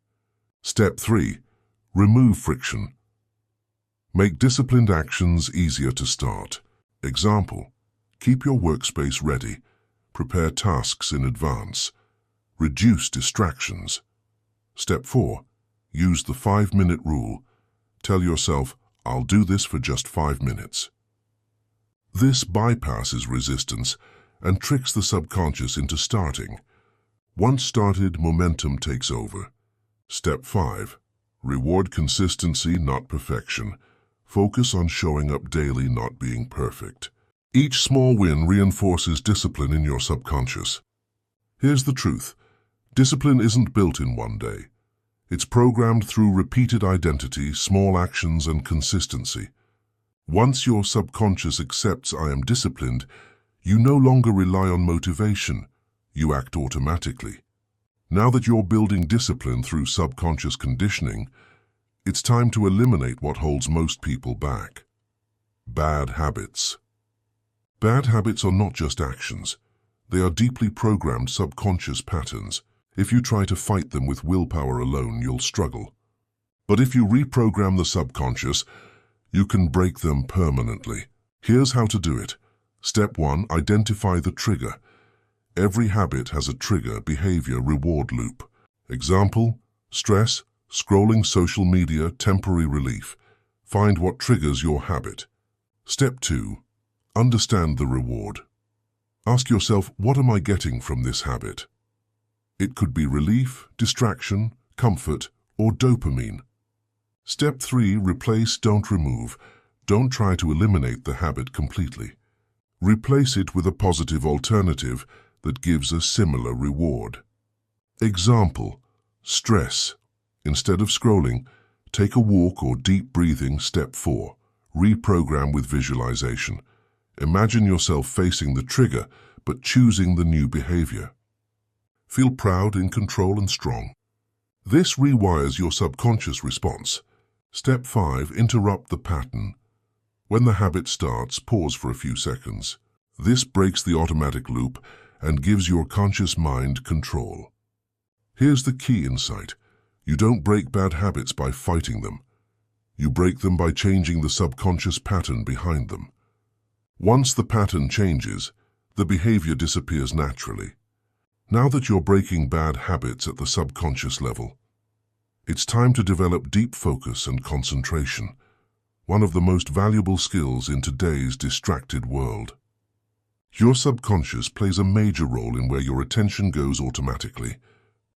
Step 3. Remove friction. Make disciplined actions easier to start. Example, keep your workspace ready. Prepare tasks in advance. Reduce distractions. Step 4. Use the 5-minute rule. Tell yourself, I'll do this for just 5 minutes. This bypasses resistance and tricks the subconscious into starting. Once started, momentum takes over. Step 5. Reward consistency, not perfection. Focus on showing up daily, not being perfect. Each small win reinforces discipline in your subconscious. Here's the truth. Discipline isn't built in one day. It's programmed through repeated identity, small actions, and consistency. Once your subconscious accepts I am disciplined, you no longer rely on motivation. You act automatically. Now that you're building discipline through subconscious conditioning, it's time to eliminate what holds most people back. Bad habits. Bad habits are not just actions. They are deeply programmed subconscious patterns. If you try to fight them with willpower alone, you'll struggle. But if you reprogram the subconscious, you can break them permanently. Here's how to do it. Step 1. Identify the trigger. Every habit has a trigger, behavior, reward loop. Example, stress, scrolling social media, temporary relief. Find what triggers your habit. Step 2. Understand the reward. Ask yourself, what am I getting from this habit? It could be relief, distraction, comfort, or dopamine. Step 3. Replace, don't remove. Don't try to eliminate the habit completely. Replace it with a positive alternative that gives a similar reward. Example, stress. Instead of scrolling, take a walk or deep breathing. Step 4. Reprogram with visualization. Imagine yourself facing the trigger, but choosing the new behavior. Feel proud, in control, and strong. This rewires your subconscious response. Step 5. Interrupt the pattern. When the habit starts, pause for a few seconds. This breaks the automatic loop and gives your conscious mind control. Here's the key insight. You don't break bad habits by fighting them. You break them by changing the subconscious pattern behind them. Once the pattern changes, the behavior disappears naturally. Now that you're breaking bad habits at the subconscious level, it's time to develop deep focus and concentration, one of the most valuable skills in today's distracted world. Your subconscious plays a major role in where your attention goes automatically.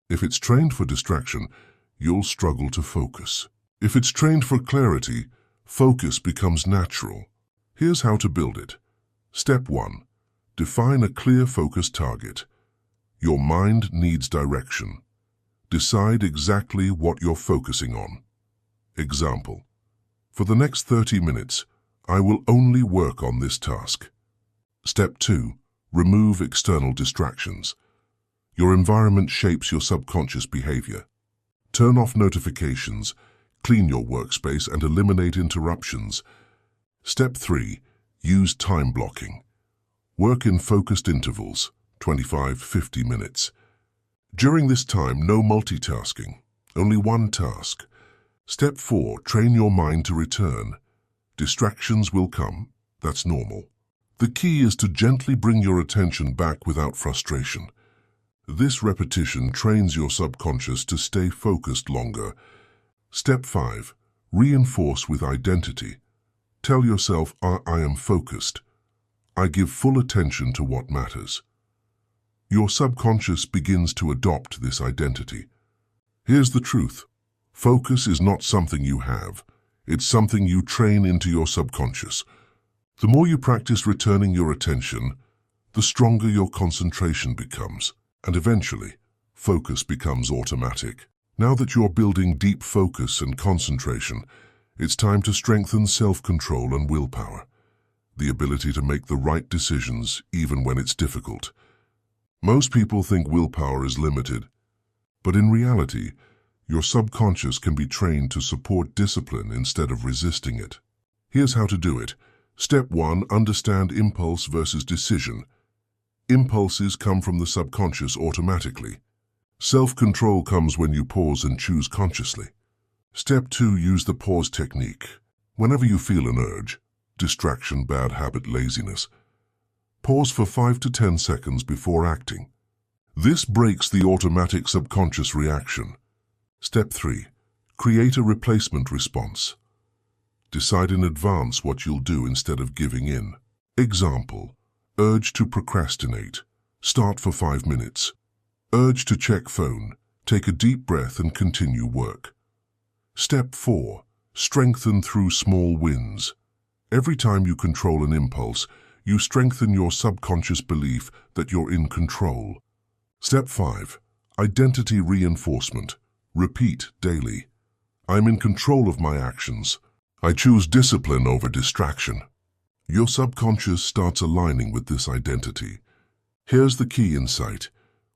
If it's trained for distraction, you'll struggle to focus. If it's trained for clarity, focus becomes natural. Here's how to build it. Step 1. Define a clear focus target. Your mind needs direction. Decide exactly what you're focusing on. Example, for the next 30 minutes, I will only work on this task. Step 2. Remove external distractions. Your environment shapes your subconscious behavior. Turn off notifications, clean your workspace, and eliminate interruptions. Step 3. Use time blocking. Work in focused intervals, 25-50 minutes. During this time, no multitasking, only one task. Step 4. Train your mind to return. Distractions will come, that's normal. The key is to gently bring your attention back without frustration. This repetition trains your subconscious to stay focused longer. Step 5. Reinforce with identity. Tell yourself, I am focused. I give full attention to what matters. Your subconscious begins to adopt this identity. Here's the truth. Focus is not something you have. It's something you train into your subconscious. The more you practice returning your attention, the stronger your concentration becomes. And eventually, focus becomes automatic. Now that you're building deep focus and concentration, it's time to strengthen self-control and willpower, the ability to make the right decisions even when it's difficult. Most people think willpower is limited, but in reality, your subconscious can be trained to support discipline instead of resisting it. Here's how to do it. Step 1. Understand impulse versus decision. Impulses come from the subconscious automatically. Self-control comes when you pause and choose consciously. Step 2. Use the pause technique. Whenever you feel an urge, distraction, bad habit, laziness, pause for 5 to 10 seconds before acting. This breaks the automatic subconscious reaction. Step 3. Create a replacement response. Decide in advance what you'll do instead of giving in. Example: urge to procrastinate. Start for 5 minutes. Urge to check phone. Take a deep breath and continue work. Step 4. Strengthen through small wins. Every time you control an impulse, you strengthen your subconscious belief that you're in control. Step 5. Identity reinforcement. Repeat daily. I'm in control of my actions. I choose discipline over distraction. Your subconscious starts aligning with this identity. Here's the key insight.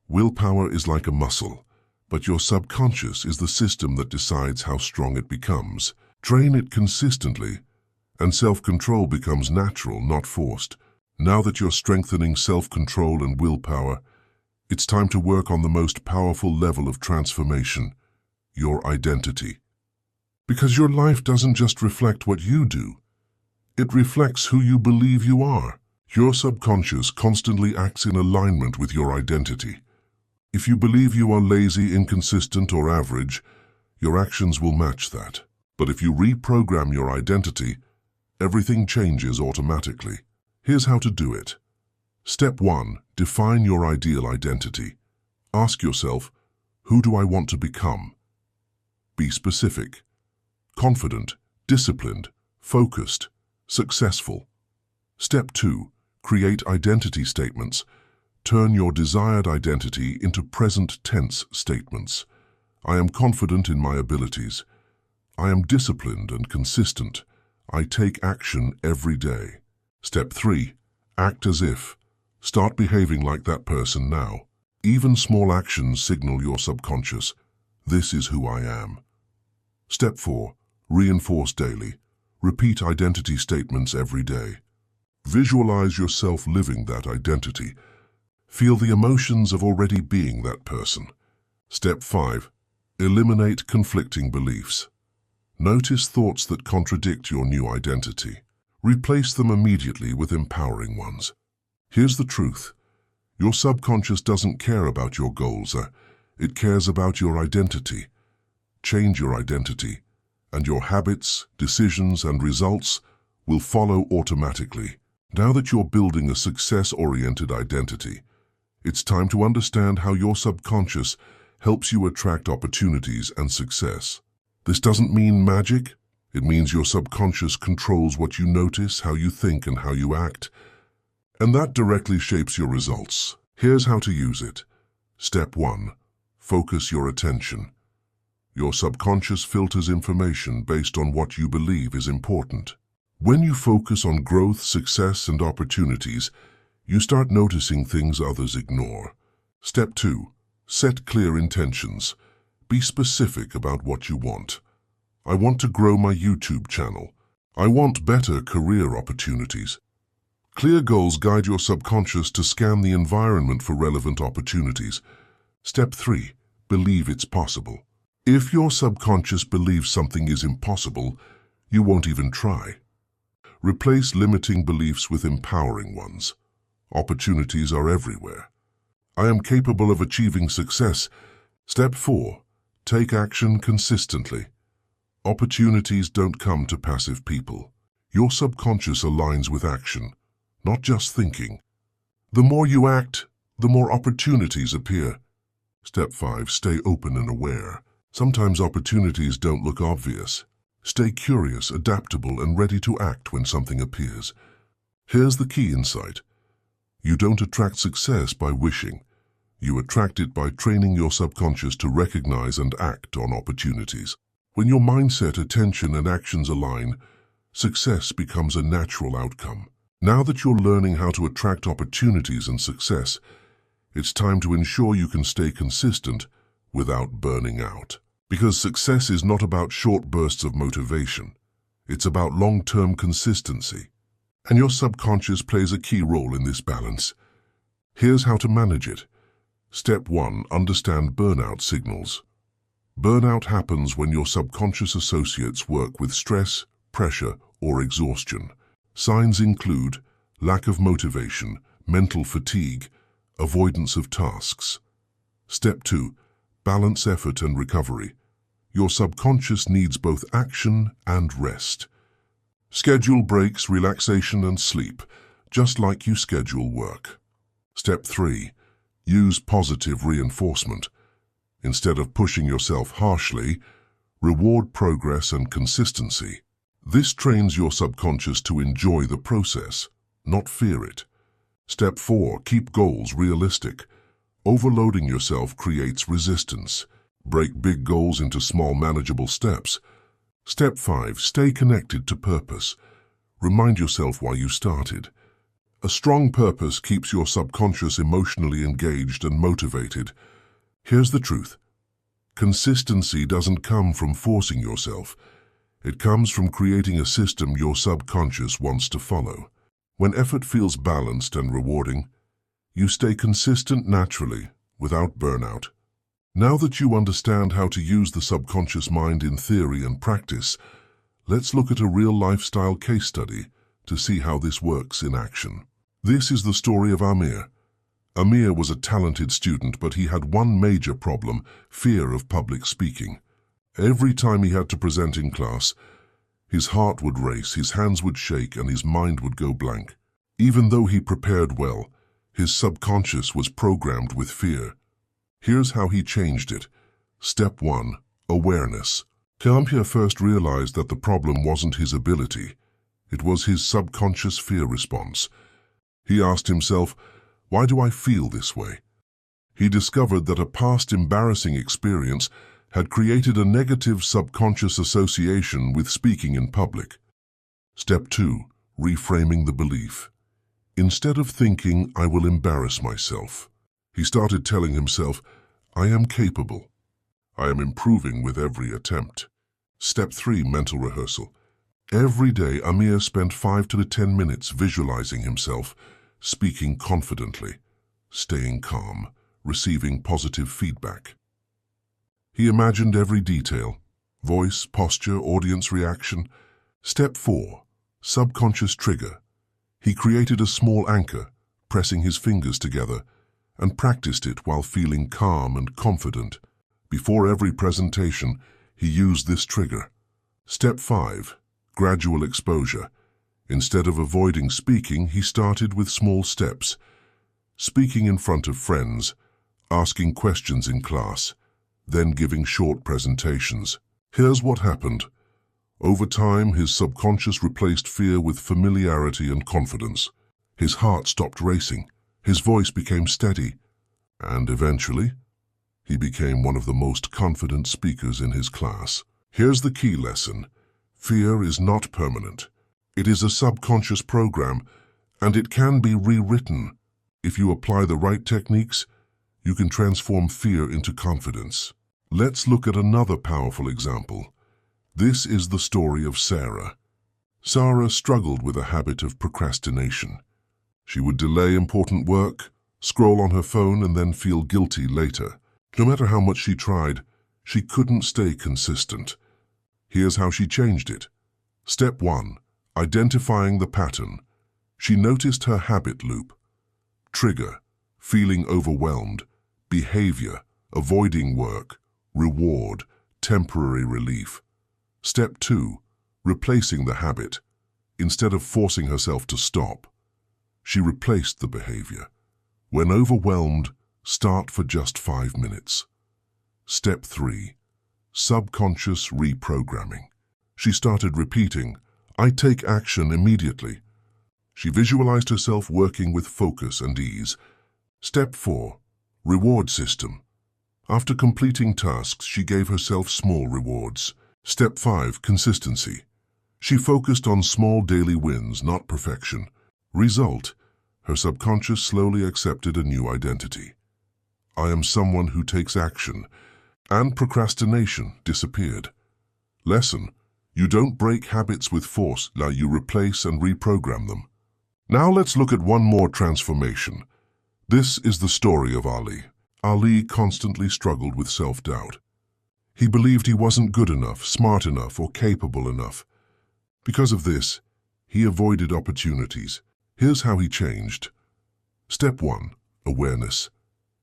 Willpower is like a muscle, but your subconscious is the system that decides how strong it becomes. Train it consistently, and self-control becomes natural, not forced. Now that you're strengthening self-control and willpower, it's time to work on the most powerful level of transformation, your identity. Because your life doesn't just reflect what you do, it reflects who you believe you are. Your subconscious constantly acts in alignment with your identity. If you believe you are lazy, inconsistent, or average, your actions will match that. But if you reprogram your identity, everything changes automatically. Here's how to do it. Step 1. Define your ideal identity. Ask yourself, who do I want to become? Be specific. Confident, disciplined, focused, successful. Step 2. Create identity statements. Turn your desired identity into present tense statements. I am confident in my abilities. I am disciplined and consistent. I take action every day. Step 3. Act as if. Start behaving like that person now. Even small actions signal your subconscious, this is who I am. Step 4. Reinforce daily. Repeat identity statements every day. Visualize yourself living that identity. Feel the emotions of already being that person. Step 5. Eliminate conflicting beliefs. Notice thoughts that contradict your new identity. Replace them immediately with empowering ones. Here's the truth. Your subconscious doesn't care about your goals. It cares about your identity. Change your identity, and your habits, decisions, and results will follow automatically. Now that you're building a success-oriented identity, it's time to understand how your subconscious helps you attract opportunities and success. This doesn't mean magic. It means your subconscious controls what you notice, how you think, and how you act. And that directly shapes your results. Here's how to use it. Step 1. Focus your attention. Your subconscious filters information based on what you believe is important. When you focus on growth, success, and opportunities, you start noticing things others ignore. Step 2. Set clear intentions. Be specific about what you want. I want to grow my YouTube channel. I want better career opportunities. Clear goals guide your subconscious to scan the environment for relevant opportunities. Step 3. Believe it's possible. If your subconscious believes something is impossible, you won't even try. Replace limiting beliefs with empowering ones. Opportunities are everywhere. I am capable of achieving success. Step 4. Take action consistently. Opportunities don't come to passive people. Your subconscious aligns with action, not just thinking. The more you act, the more opportunities appear. Step 5. Stay open and aware. Sometimes opportunities don't look obvious. Stay curious, adaptable, and ready to act when something appears. Here's the key insight. You don't attract success by wishing. You attract it by training your subconscious to recognize and act on opportunities. When your mindset, attention, and actions align, success becomes a natural outcome. Now that you're learning how to attract opportunities and success, it's time to ensure you can stay consistent without burning out. Because success is not about short bursts of motivation. It's about long-term consistency. And your subconscious plays a key role in this balance. Here's how to manage it. Step 1. Understand burnout signals. Burnout happens when your subconscious associates work with stress, pressure, or exhaustion. Signs include lack of motivation, mental fatigue, avoidance of tasks. Step 2. Balance effort and recovery. Your subconscious needs both action and rest. Schedule breaks, relaxation, and sleep, just like you schedule work. Step 3. Use positive reinforcement. Instead of pushing yourself harshly, reward progress and consistency. This trains your subconscious to enjoy the process, not fear it. Step 4. Keep goals realistic. Overloading yourself creates resistance. Break big goals into small, manageable steps. Step 5. Stay connected to purpose. Remind yourself why you started. A strong purpose keeps your subconscious emotionally engaged and motivated. Here's the truth. Consistency doesn't come from forcing yourself. It comes from creating a system your subconscious wants to follow. When effort feels balanced and rewarding, you stay consistent naturally, without burnout. Now that you understand how to use the subconscious mind in theory and practice, let's look at a real lifestyle case study to see how this works in action. This is the story of Amir. Amir was a talented student, but he had one major problem: fear of public speaking. Every time he had to present in class, his heart would race, his hands would shake, and his mind would go blank. Even though he prepared well, his subconscious was programmed with fear. Here's how he changed it. Step 1. Awareness. Amir first realized that the problem wasn't his ability. It was his subconscious fear response. He asked himself, why do I feel this way? He discovered that a past embarrassing experience had created a negative subconscious association with speaking in public. Step 2. Reframing the belief. Instead of thinking, I will embarrass myself, he started telling himself, I am capable. I am improving with every attempt. Step 3. Mental rehearsal. Every day, Amir spent 5 to 10 minutes visualizing himself, speaking confidently, staying calm, receiving positive feedback. He imagined every detail: voice, posture, audience reaction. Step 4. Subconscious trigger. He created a small anchor, pressing his fingers together, and practiced it while feeling calm and confident. Before every presentation, he used this trigger. Step 5. Gradual exposure. Instead of avoiding speaking, he started with small steps: speaking in front of friends, asking questions in class, then giving short presentations. Here's what happened. Over time, his subconscious replaced fear with familiarity and confidence. His heart stopped racing, his voice became steady, and eventually, he became one of the most confident speakers in his class. Here's the key lesson. Fear is not permanent. It is a subconscious program, and it can be rewritten. If you apply the right techniques, you can transform fear into confidence. Let's look at another powerful example. This is the story of Sarah. Sarah struggled with a habit of procrastination. She would delay important work, scroll on her phone, and then feel guilty later. No matter how much she tried, she couldn't stay consistent. Here's how she changed it. Step 1. Identifying the pattern. She noticed her habit loop. Trigger: feeling overwhelmed. Behavior: avoiding work. Reward: temporary relief. Step 2. Replacing the habit. Instead of forcing herself to stop, she replaced the behavior. When overwhelmed, start for just 5 minutes. Step 3. Subconscious reprogramming. She started repeating, "I take action immediately." She visualized herself working with focus and ease. Step 4. Reward system. After completing tasks, she gave herself small rewards. Step 5. Consistency. She focused on small daily wins, not perfection. Result: her subconscious slowly accepted a new identity. I am someone who takes action, and procrastination disappeared. Lesson: you don't break habits with force, you replace and reprogram them. Now let's look at one more transformation. This is the story of Ali. Ali constantly struggled with self-doubt. He believed he wasn't good enough, smart enough, or capable enough. Because of this, he avoided opportunities. Here's how he changed. Step 1. Awareness.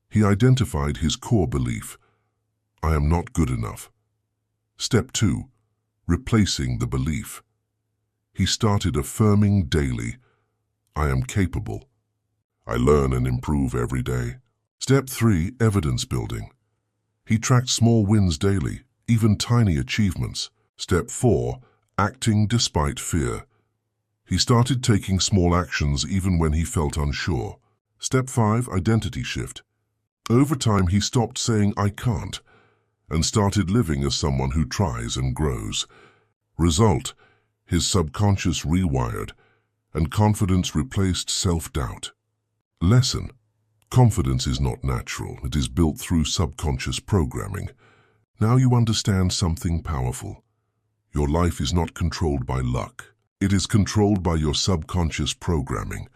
He identified his core belief: I am not good enough. Step 2. Replacing the belief. He started affirming daily: I am capable. I learn and improve every day. Step 3. Evidence building. He tracked small wins daily, even tiny achievements. Step 4. Acting despite fear. He started taking small actions even when he felt unsure. Step 5. Identity shift. Over time, he stopped saying "I can't" and started living as someone who tries and grows. Result: his subconscious rewired, and confidence replaced self-doubt. Lesson: confidence is not natural. It is built through subconscious programming. Now you understand something powerful. Your life is not controlled by luck. It is controlled by your subconscious programming.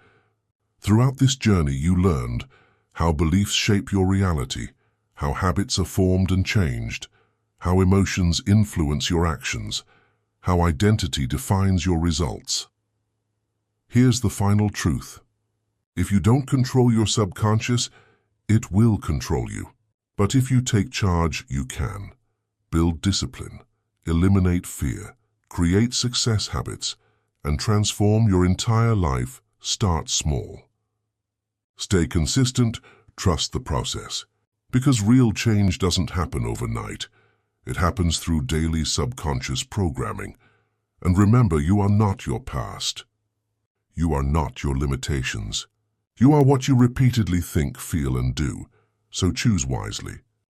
Throughout this journey, you learned how beliefs shape your reality, how habits are formed and changed, how emotions influence your actions, how identity defines your results. Here's the final truth. If you don't control your subconscious, it will control you. But if you take charge, you can. Build discipline, eliminate fear, create success habits, and transform your entire life. Start small. Stay consistent, trust the process. Because real change doesn't happen overnight. It happens through daily subconscious programming. And remember, you are not your past. You are not your limitations. You are what you repeatedly think, feel, and do. So choose wisely.